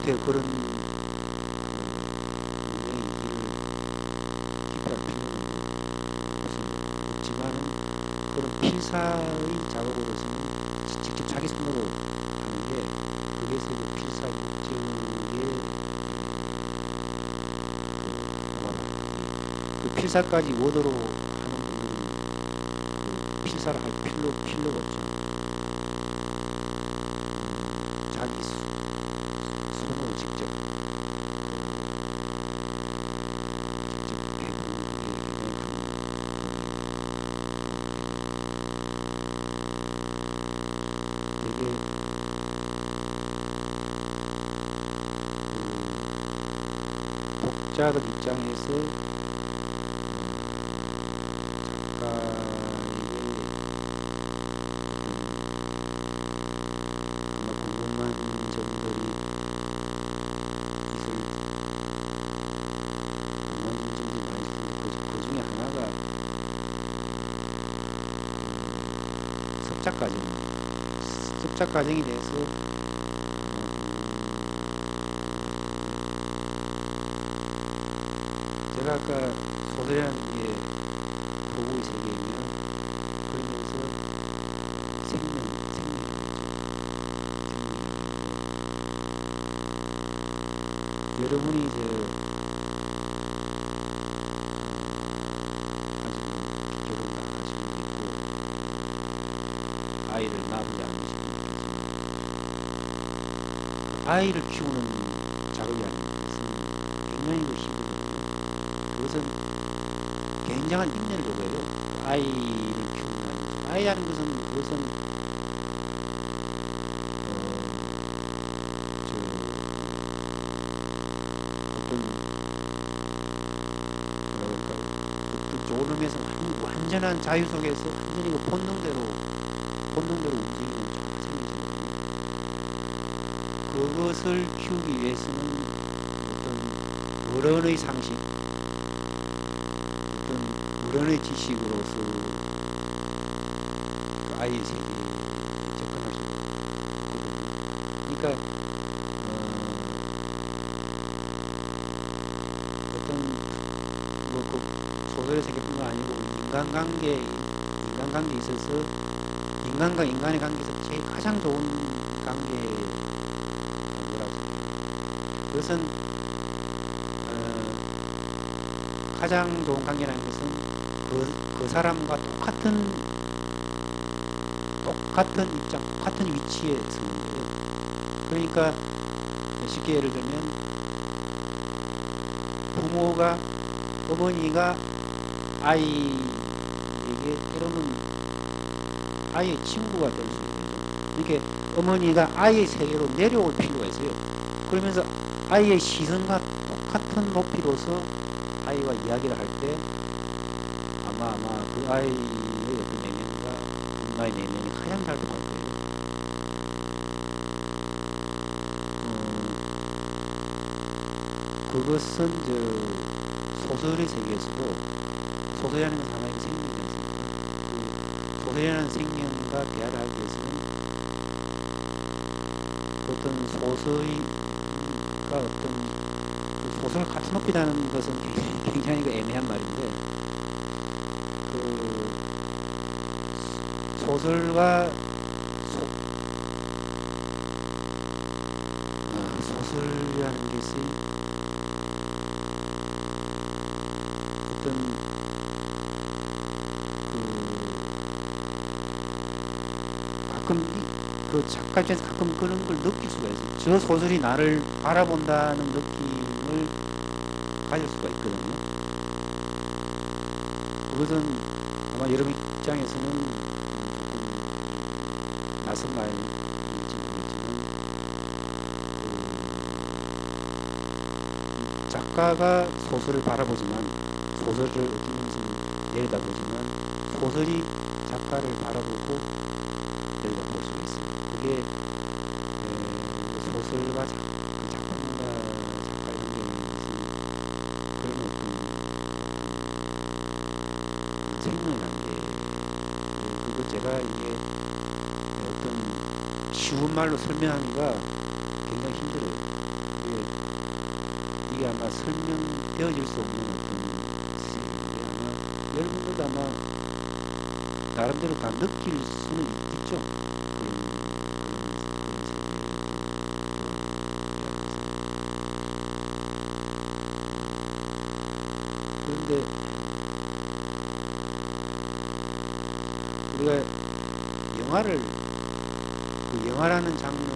그렇기 그런 굉장히 기피할 필요는 없지만은 그런 필사의 작업으로서는 직접 자기 손으로 하는 게 그래서 그 필사 목적의 그 필사까지 워드로 하는 분들은 그 필사를 할 필요가 없죠. 자기 손으로 직접 해보는 게 굉장히 되게 독자들 입장에서 궁금한 점들이 많이 있는데 그 중에 하나가 습작 과정에 대해서 제가 아까 소설이라는 게 도구의 세계이면 그러면서 생명이죠. 여러분이 아직 결혼도 안 하신 분 있고 아이를 낳지 않으신 분 있지만 아이를 키우는 작업이 아닌 것은 굉장히 힘들거든요. 그것은 굉장한 인내를 요구해요. 아이를 키우는 아이라는 그것은 어떤 의미에서 완전한 자유 속에서 완전히 그 본능대로 움직이는 생기거든요. 그것을 키우기 위해서는 어떤 어른의 상식, 어떤 어른의 지식으로서 그 아이의 세계에 접근할 수 있거든요. 그러니까 어떤 인간관계에 있어서 인간과 인간의 관계에서 제일 가장 좋은 관계라고 생각해요. 그것은 가장 좋은 관계라는 것은 그 사람과 똑같은 입장, 똑같은 위치에 서는 거예요. 그러니까 쉽게 예를 들면 어머니가 아이에게 때로는 아이의 친구가 될 수 있거든요. 이렇게 어머니가 아이의 세계로 내려올 필요가 있어요. 그러면서 아이의 시선과 똑같은 높이로서 아이와 이야기를 할 때 아마 그 아이의 어떤 내면과 엄마의 내면이 가장 잘 통할 거예요. 그것은 소설의 세계에서도 소설이라는 것은 하나의 생명이 있습니다. 그 소설이라는 생명과 대화를 하기 위해서는 어떤 소설을 같이 높이다는 것은 굉장히 애매한 말인데, 소설이라는 것이 어떤 가끔 작가 입장에서 가끔 그런 걸 느낄 수가 있어요. 저 소설이 나를 바라본다는 느낌을 가질 수가 있거든요. 그것은 아마 여러분 입장에서는 조금 낯선 말인지 모르겠지만, 작가가 소설을 바라보지만, 소설을 어떤 면에서 내려다보지만, 소설이 작가를 바라보고 내려다볼 수 있어요. 그게 소설과 작가의 관계에서 그런 어떤 생명의 관계, 그리고 제가 이게 어떤 쉬운 말로 설명하기가 굉장히 힘들어요. 이게 아마 설명되어질 수 없는 어떤 세계인데, 아마 여러분들도 아마 나름대로 다 느낄 수는 있죠. 그런데 우리가 영화라는 장르와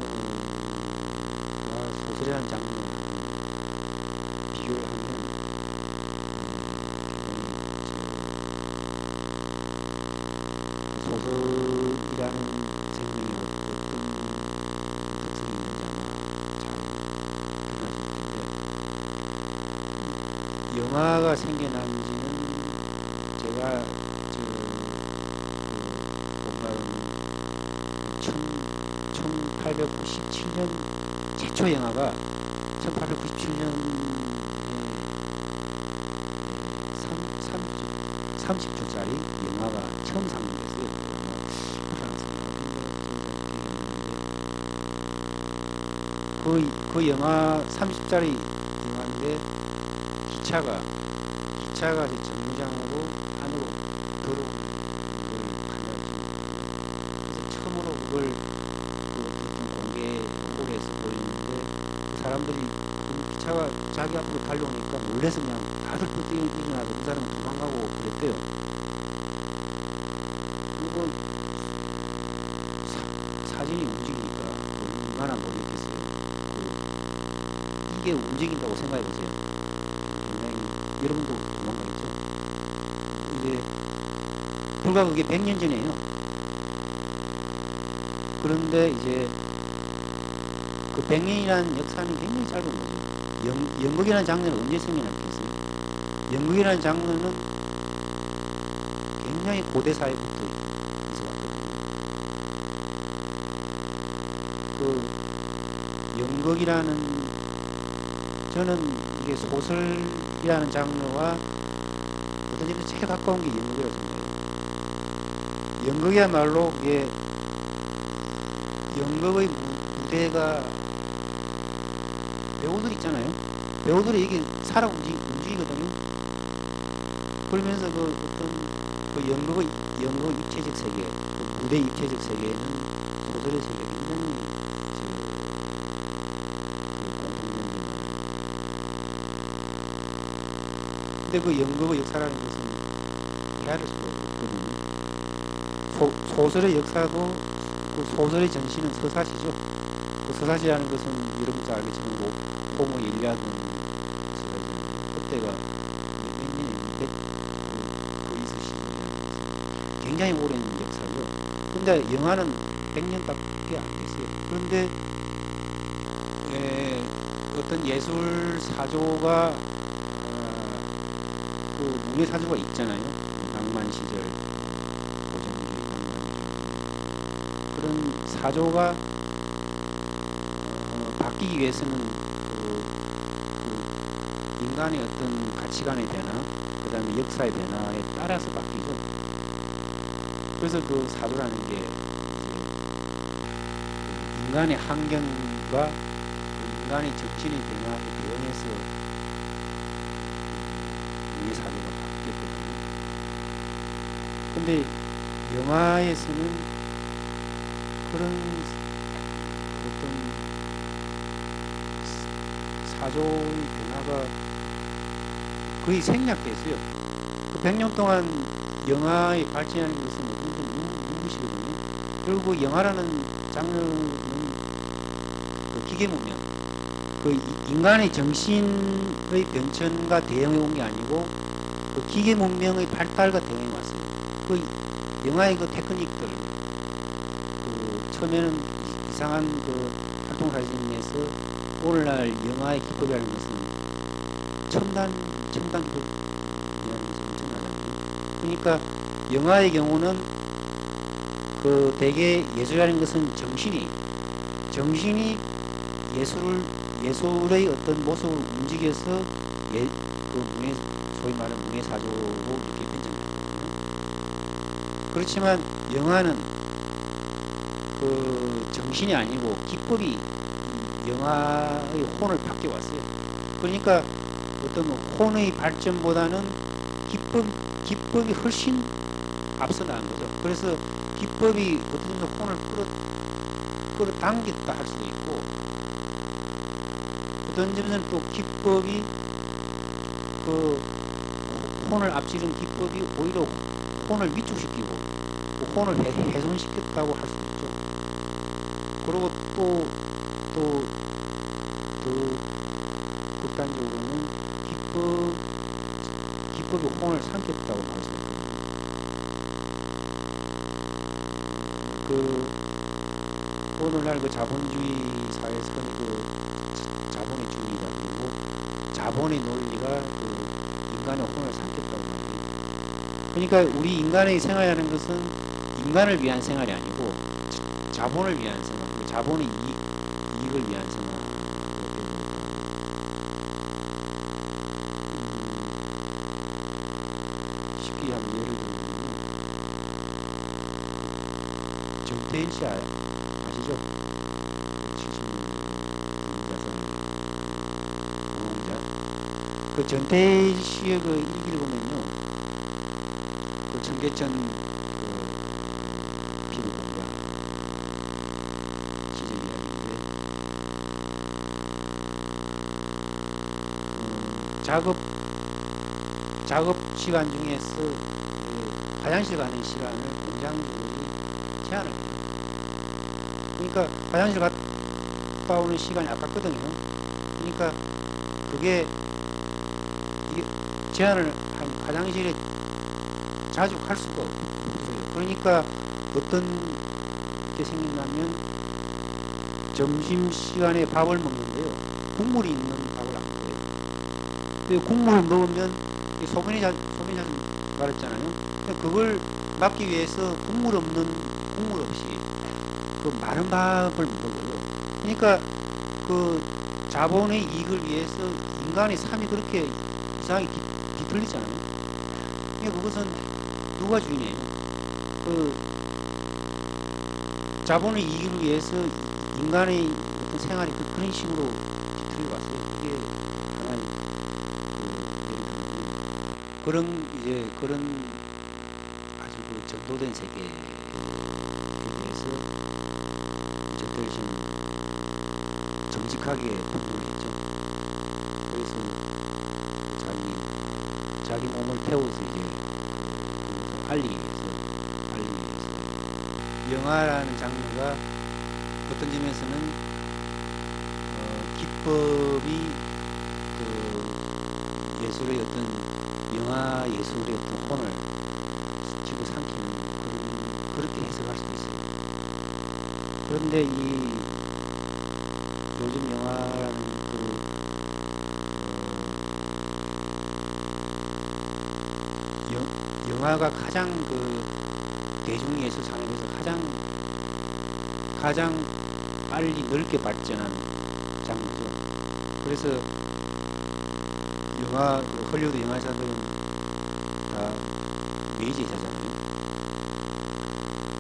소설이라는 장르 비교를 하면 소설이라는 생명이 어떤 특성이 있는지 아마 잘 드러나실 텐데, 영화가 생겨난 지는 제가 본가는 1897년 최초 영화가 1897년에 30초짜리 영화가 처음 상영됐어요. 그 영화 30짜리 영화인데 기차가 정류장으로 안으로 들어오는 걸 그래서 처음으로 그걸 공개 홀에서 보이는데, 그 사람들이 기차가 자기 앞으로 달려오니까 놀래서 그냥 다들 또 일어나고 그 사람은 도망가고 그랬대요. 그리고 사진이 움직이니까 얼마나 놀랬겠어요. 이게 움직인다고 생각해보세요. 굉장히 여러분도 도망가겠죠. 이게 불과 그게 100년 전이에요. 그런데 이제 그 100년이라는 역사는 굉장히 짧은 거죠. 연극이라는 장르는 언제 생겨났겠어요? 연극이라는 장르는 굉장히 고대 사회부터 있어왔거든요. 그 연극이라는, 저는 이게 소설이라는 장르와 어떤 점에서 제일 가까운 게 연극이라고 생각해요. 연극이야말로 이게 연극의 무대가 배우들 있잖아요. 배우들이 이게 살아 움직이거든요. 그러면서 그 어떤 그 연극 입체적 세계, 그 무대 입체적 세계에는 소설의 세계 굉장히 공통점이. 근데 그 연극의 역사라는 것은 헤아릴 수가 없거든요. 소설의 역사도 그 소설의 전신은 서사시죠. 그 서사시라는 것은 여러분도 알겠지만 호모 일리아드 그때가 몇 년이 그리스 시대에 굉장히 오랜 역사죠. 근데 영화는 100년밖에 안 됐어요. 그런데 어떤 예술 사조가 그 문예 사조가 있잖아요. 낭만 시절, 고전주의, 낭만 그런 사조가 바뀌기 위해서는 그 인간의 어떤 가치관의 변화, 그 다음에 역사의 변화에 따라서 바뀌죠. 그래서 그 사조라는 게 인간의 환경과 인간의 정신의 변화에 대응해서 문예 사조가 바뀌었거든요. 근데 영화에서는 그런 어떤 사조의 변화가 거의 생략됐어요. 그 100년 동안 영화의 발전하는 것은 어떤 유무시거든요. 그리고 영화라는 장르는 그 기계문명, 그 인간의 정신의 변천과 대응해 온 게 아니고 그 기계문명의 발달과 대응해 왔어요. 그 영화의 그 테크닉들, 그 처음에는 이상한 그 활동사진에서 오늘날 영화의 기법이라는 것은 첨단 기법이라는 것이 엄청나잖아요. 그러니까 영화의 경우는 그 대개 예술이라는 것은 정신이 예술의 어떤 모습을 움직여서 소위 말하는 문예 사조로 이렇게 변증되거든요. 그렇지만 영화는 그 정신이 아니고 기법이 영화의 혼을 바뀌어왔어요. 그러니까 어떤 혼의 발전보다는 기법이 훨씬 앞서 나간 거죠. 그래서 기법이 어떤 정도 혼을 끌어당겼다 할 수도 있고, 어떤 점에서는 또 기법이 그 혼을 앞지른 기법이 오히려 혼을 위축시키고 혼을 훼손시켰다고 할 수도 있죠. 그리고 또 극단적으로는 기법이 혼을 삼켰다고 할 수 있거든요. 그 오늘날 그 자본주의 사회에서는 그 자본의 주의가 그리고 자본의 논리가 그 인간의 혼을 삼켰다고 합니다. 그러니까 우리 인간의 생활이라는 것은 인간을 위한 생활이 아니고 자본을 위한 생활, 자본의 이익을 위한 생활. 쉽게 한번 예를 들면 정태인 씨 아시죠? 70년 그 정태인 씨의 그 일기를 보면요, 그 청계천 그 피부 공장 시절 이야기인데, 작업 시간 중에서 그 화장실 가는 시간을 공장주들이 제한을 해요. 그러니까 화장실 갔다 오는 시간이 아깝거든요. 그러니까 그게 이게 제한을 한 화장실에 자주 갈 수가 없어요. 그러니까 어떤 게 생기냐면 점심시간에 밥을 먹는데요, 국물이 있는 밥을 안 먹어요. 국물을 먹으면 소변이 말했잖아요. 그걸 막기 위해서 국물 없이 그 마른 밥을 먹어요. 그러니까 그 자본의 이익을 위해서 인간의 삶이 그렇게 이상하게 뒤틀리잖아요. 그러니까 그것은 누가 주인이에요? 그 자본의 이익을 위해서 인간의 어떤 생활이 그런 식으로 뒤틀려 왔어요. 그게 하나의 그런 전도된 세계에 대해서 저들은 정직하게 분노를 했죠. 그래서 자기 몸을 태워서 이제 알리기 위해서 영화라는 장르가 어떤 점에서는 기법이 그 예술의 어떤 영화 예술의 어떤 혼을 집어삼키는 그렇게 해석할 수도 있어요. 그런데 이 요즘 영화라는 영화가 가장 대중예술 산업에서 가장 빨리 넓게 발전한 장르죠. 그래서 헐리우드 영화사들은 다 메이저이잖아요.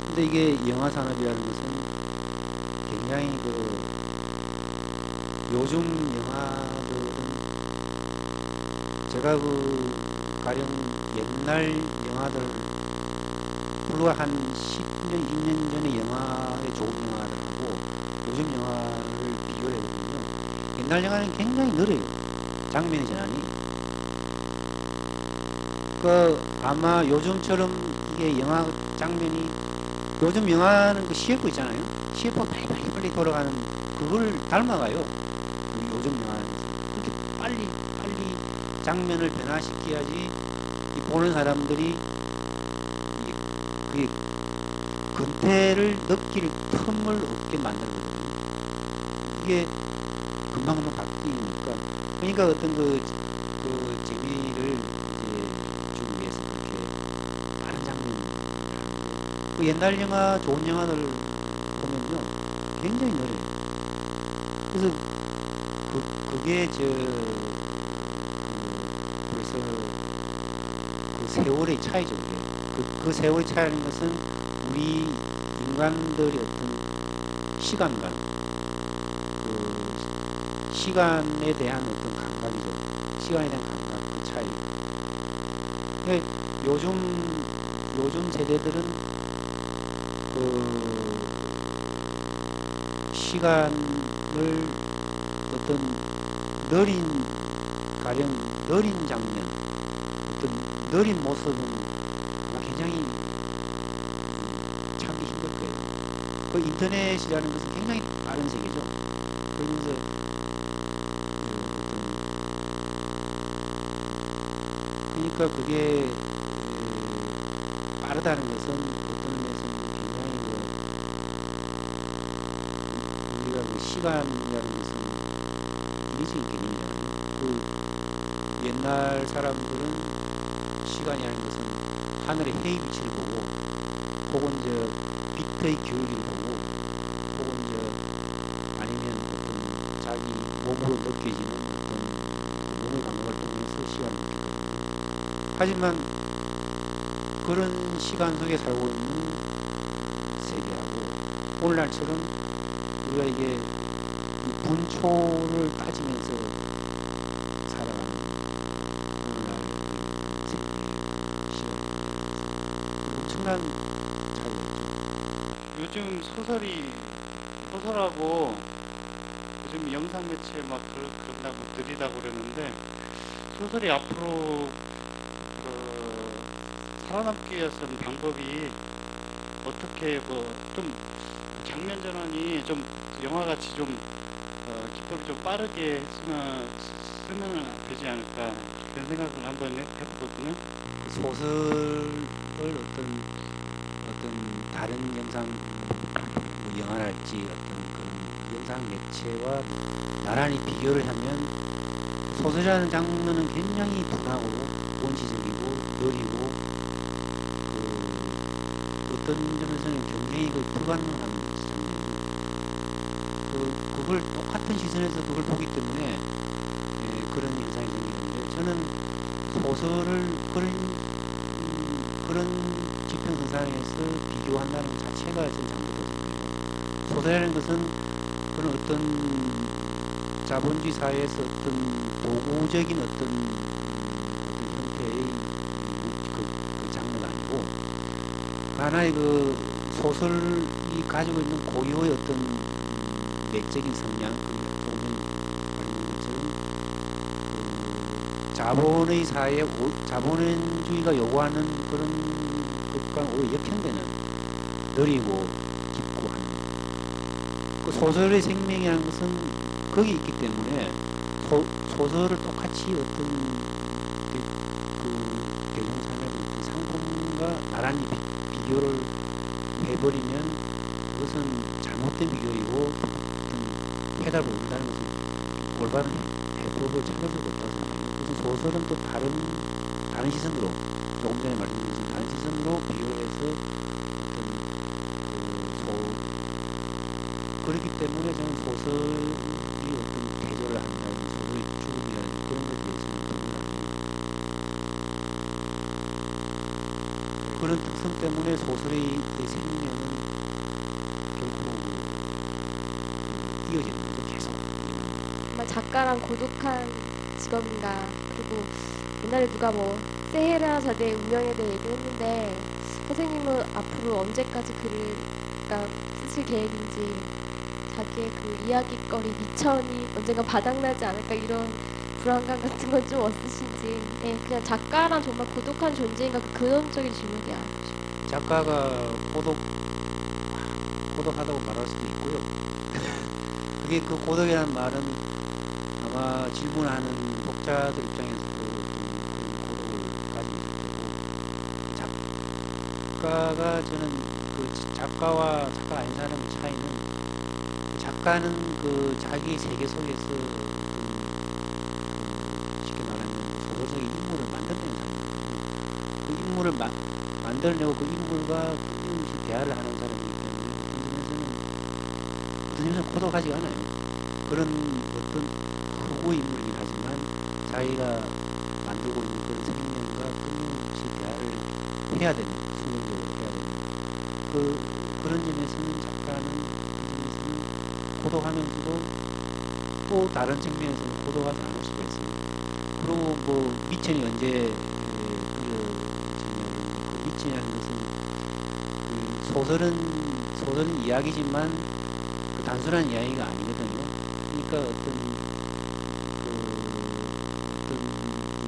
근데 이게 영화 산업이라는 것은 굉장히 요즘 영화들은 제가 가령 옛날 영화들 불과 한 10년, 20년 전의 영화의 좋은 영화들하고 요즘 영화를 비교를 해보면요. 옛날 영화는 굉장히 느려요. 장면의 전환이. 아마 요즘처럼 이게 영화 장면이 요즘 영화는 CF 있잖아요. CF가 빨리 돌아가는 그걸 닮아가요. 요즘 영화는 그렇게 빨리 장면을 변화시켜야지 보는 사람들이 그게 근태를 느낄 틈을 얻게 만들거든요. 이게 금방금방 바뀌니까. 그러니까 어떤 재미를 주기 위해서 그렇게 다른 장면을 옛날 영화, 좋은 영화들 보면요. 굉장히 느려요. 그래서 그게 그래서 세월의 차이죠. 그 세월의 차이라는 것은 우리 인간들의 어떤 시간감, 시간에 대한 어떤 감각이죠. 시간에 대한 감각, 그 차이. 근데 요즘 세대들은 시간을 어떤 가령 느린 장면, 어떤 느린 모습은 굉장히 참기 힘들 거예요. 인터넷이라는 것은 굉장히 빠른 세계죠. 그러면서 그러니까 그게 빠르다는 것은 어떤 면에서는 굉장히 우리가 시간이라는 것은 미지의 개념이잖아요. 옛날 사람들은 시간이라는 것은 하늘의 해의 위치를 보고 혹은 빛의 기울기를 보고 혹은 아니면 어떤 자기 몸으로 느껴지는 어떤 몸의 감각을 통해서 시간을 느끼거든요. 하지만 그런 시간 속에 살고 있는 세계하고 오늘날처럼 우리가 이게 분초를 따지면서 살아가는 오늘날의 세계의 시간 엄청난 차이가 있죠. 요즘 소설하고 요즘 영상 매체 막 그런다고 느리다고 그러는데 소설이 앞으로 살아남기 위해서는 방법이 어떻게 좀 장면 전환이 좀 영화같이 좀 기법이 좀 빠르게 쓰면 되지 않을까 그런 생각을 한번 해보거든요. 소설을 어떤 다른 영상 영화랄지 어떤 그런 영상 매체와 나란히 비교를 하면 소설이라는 장르는 굉장히 둔하고 원시적이고 느리고 어떤 점에서는 굉장히 불가능한 장면이 그걸 똑같은 시선에서 그걸 보기 때문에 그런 현상이 생기는데 저는 소설을 그런 지평선상에서 비교한다는 것 자체가 저는 잘못되거든요. 소설이라는 것은 그런 어떤 자본주의 사회에서 어떤 도구적인 어떤 형태의 그 장르가 아니고 하나의 그 소설이 가지고 있는 고유의 어떤 내적인 성향, 조금 전에 말한 것처럼 그 자본의 사회, 자본주의가 요구하는 그런 것과 오히려 역행되는 느리고 깊고 하는 그 소설의 생명이라는 것은 거기 있기 때문에 소설을 똑같이 어떤 그 대중산의 어떤 상품과 나란히 비교를 해버리면 그것은 잘못된 비교이고 어떤 해답을 얻는다는 것은 올바른 해법을 찾을 수가 없다고 생각합니다. 그래서 소설은 또 다른 시선으로 조금 전에 말씀드린 것처럼 다른 시선으로 비교해서 그렇기 때문에 저는 소설이 어떤 대조를 한다는 소설의 죽음이라는 그런 것에 대해서는 동의를 합니다. 그런 특성 때문에 소설의 생명은 결코 이어지는 거죠. 계속. 정말 작가란 고독한 직업인가. 그리고 옛날에 누가 뭐 세헤라 자대의 운명에 대해 얘기했는데 선생님은 앞으로 언제까지 글을 쓰실 계획인지 자기의 그 이야기거리 미천이 언젠가 바닥나지 않을까 이런 불안감 같은 건 좀 없으신지. 네, 그냥 작가란 정말 고독한 존재인가 그 근원적인 질문이야. 작가가 고독하다고 말할 수도 있고요. 그게 그 고독이라는 말은 아마 질문하는 독자들 입장에서도 그런 고독을 가지고 있을 거고, 작가가 저는 그 작가와 작가 아닌 사람의 차이는 작가는 그 자기 세계 속에서 쉽게 말하면 소설적인 인물을 만들어내는 사람이거든요. 그 인물을 만들어내고 그 인물과 끊임없이 대화를 하는 사람이기 때문에 어떤 점에서는 고독하지가 않아요. 그런 어떤 허구 인물이긴 하지만 자기가 만들고 있는 그런 생명과 끊임없이 대화를 해야 되는, 순간적으로 해야 되는 그런 점에서는 작가는 고독하면서도 또 다른 측면에서는 고독하지 않을 수가 있어요. 그리고 뭐 미천이 언제 그 미천이라는 것은 그 소설은 이야기지만 그 단순한 이야기가 아니거든요. 그러니까 어떤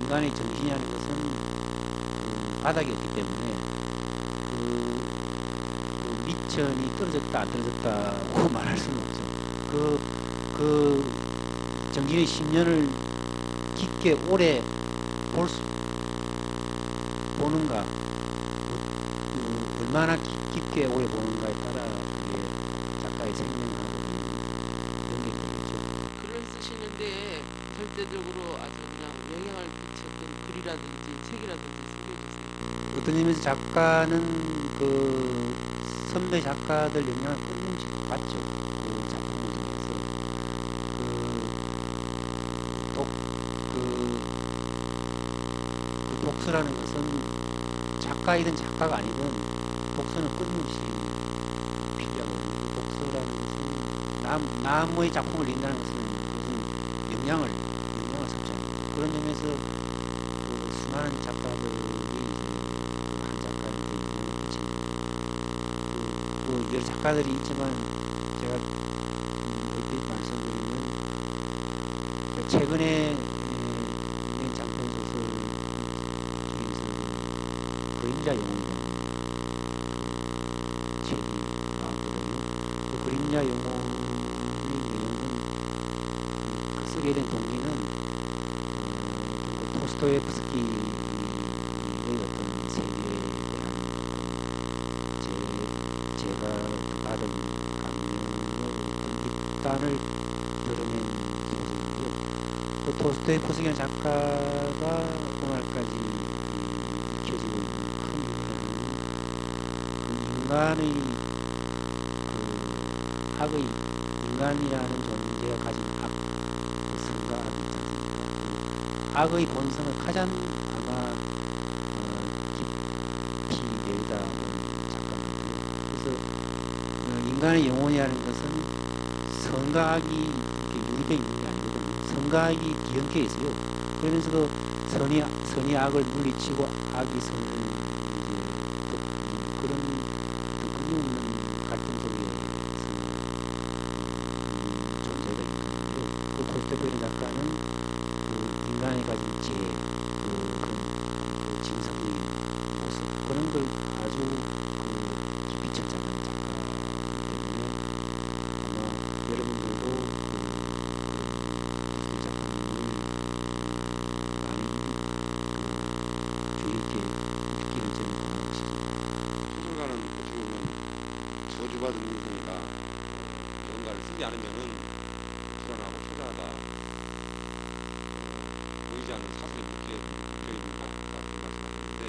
인간의 정신이라는 것은 그 바닥이 없기 때문에 그 미천이 떨어졌다 안 떨어졌다고 말할 수는 없죠. 그 정신의 10년을 깊게 오래 보는가, 얼마나 깊게 오래 보는가에 따라 작가의 생명하고 연결이 되죠. 글을 쓰시는데 절대적으로 아주 그냥 영향을 끼쳤던 글이라든지 책이라든지 소개해주세요. 어떤 의미에서 작가는 그 선배 작가들 영향을 끊임없이 받죠. 그 작품을 통해서 그 독서라는 것은 작가이든 작가가 아니든 독서는 끊임없이 필요하거든요. 독서라는 것은 남의 작품을 읽는다는 것은 무슨 영향을 섭취합니다. 그런 점에서 그 수많은 작가들이 한 작가에게 영향을 끼칩니다. 또 여러 작가들이 있지만 제가 얼핏 말씀드리면 최근에 있는 장편 소설 중에서 그림자 영혼이라는 책이 나왔거든요. 그 그림자 영혼의 내용은 그 쓰게 된 동기는 그 토스토예프스키의 어떤 세계에 대한 제가 받은 감명의 어떤 입단을 드러낸 소설이고요. 또 토스토예프스키 작가가 오늘날까지 익혀지고 있는 큰 이유는 그 인간의 그 악의 인간이라는 존재가 가진 그 선과 악이 있지 않습니까? 그 악의 본성을 가장 아마 깊이 내다본 작가이고요. 그래서 인간의 영혼이라는 것은 선과 악이 이렇게 유리되어 있는 게 아니거든요. 선과 악이 뒤엉켜 있어요. 그러면서도 선이 악을 물리치고 악이 선을 이제 그런 유가동성이가 뭔가를 쓰지 않으면은 불안하고 초라하다, 보이지 않는 사슬이 묶여 있는 것 같다, 그런 말씀하셨는데,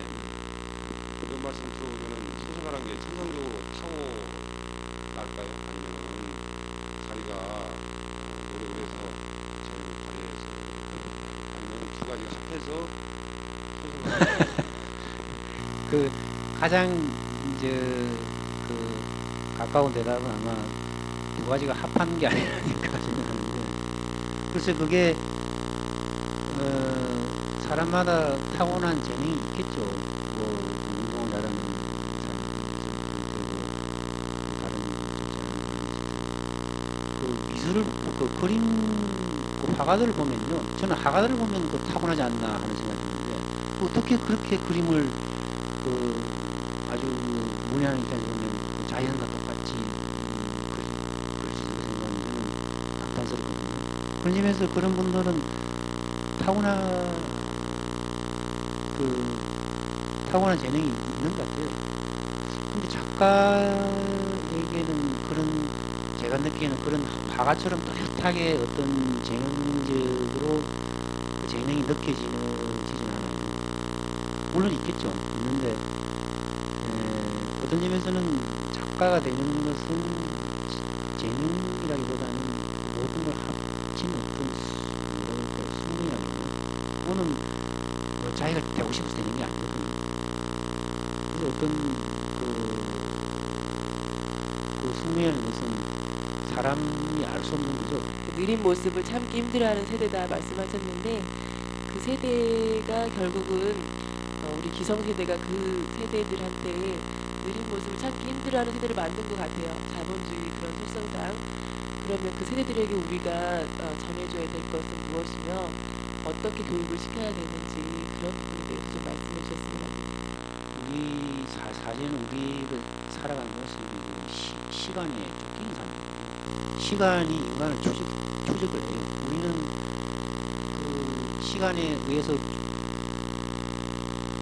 그런 말씀 들어보면은 소설가라는 게 천성적으로 타고날까요? 아니면은 자기가 노력을 해서 재능을 발휘해서, 아니면 두 가지가 합해서 소설가. 그 가장 이제 그 가까운 대답은 아마 두 가지가 합한 게 아닐까 생각하는데, 글쎄 그게 사람마다 타고난 재능이 있겠죠. 뭐 운동을 잘하는 사람도 있고, 다른 그 미술을 그 그림 그 화가들을 보면요, 저는 화가들을 보면 그 타고나지 않나 하는 생각이 드는데, 어떻게 그렇게 그림을 아주 문양 입장에서 보면 그 자연과 똑같이 그릴 수 있는 생각은 감탄스럽거든요. 그런 점에서 그런 분들은 타고난 재능이 있는 것 같아요. 근데 작가에게는 그런, 제가 느끼는 그런 화가처럼 뚜렷하게 어떤 재능적으로 그 재능이 느껴지지는 않아요. 물론 있겠죠. 있는데 어떤 점에서는 작가가 되는 것은 재능이라기보다는 모든 걸 합친 어떤 숙명이라고, 그거는 뭐 자기가 되고 싶어서 되는 게 아니거든요. 그래서 어떤 그 숙명이라는 것은 사람이 알 수 없는 거죠. 느린 모습을 참기 힘들어하는 세대다 말씀하셨는데, 그 세대가 결국은 우리 기성세대가 그 세대들한테 느린 모습을 참기 힘들어하는 세대를 만든 것 같아요. 자본주의 그런 속성상. 그러면 그 세대들에게 우리가 전해줘야 될 것은 무엇이며 어떻게 교육을 시켜야 되는지, 그런 부분에 대해서 좀 말씀해 주셨으면 합니다. 사실은 우리를 살아가는 것은 시간에 쫓기는 삶이거든요. 시간이 인간을 추적을 해요. 우리는 그 시간에 의해서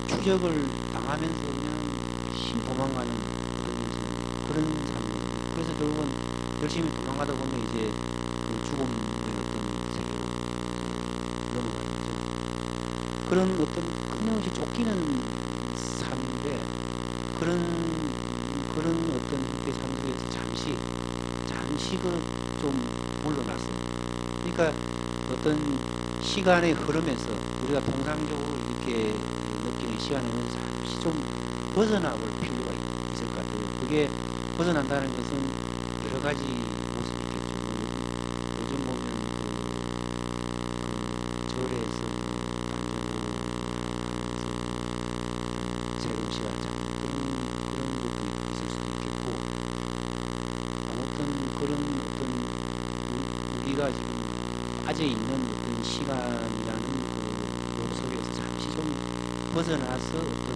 추적을 당하면서 그냥 도망가는 그런 삶이에요. 그래서 결국은 열심히 도망가다 보면 이제 그 죽음의 어떤 세계로 넘어가는 거죠. 그런 어떤 끊임없이 쫓기는 삶인데, 그런 어떤 그 삶 속에서 잠시 좀 물러났어요. 그러니까 어떤 시간의 흐름에서 우리가 통상적으로 이렇게 느끼는 시간에는 잠시 좀 벗어나 볼 필요가 있을 것 같아요. 그게 벗어난다는 것은 여러 가지 모습이 있겠죠. 요즘 보면 그 절에서 새로운 시간을 찾는 그런 것도 있을 수도 있겠고, 아무튼 그런 어떤 우리가 지금 빠져 있는 어떤 시간이라는 그 속에서 잠시 좀 벗어나서 어떤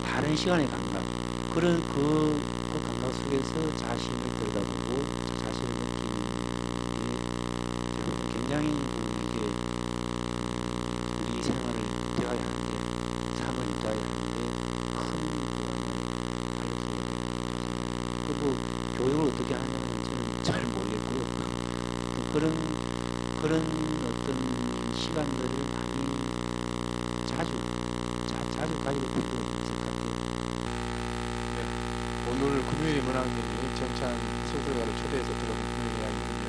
다른 시간의 감각, 그런 그 감각 속에서 자신을 들여다보고 자신을 느끼는 게 굉장히 이게 우리 생활을 대화해야 하는데, 삶을 유지해야 하는데 큰 그리고 교육을 어떻게 하냐면 저는 잘 모르겠고요. 그런 어떤 시간들을 많이 자주 가지고 필요가 있을 것 같아요. 오늘 금요일 문학연이 정찬 소설가를 초대해서 들어본 금요일 이야기인데,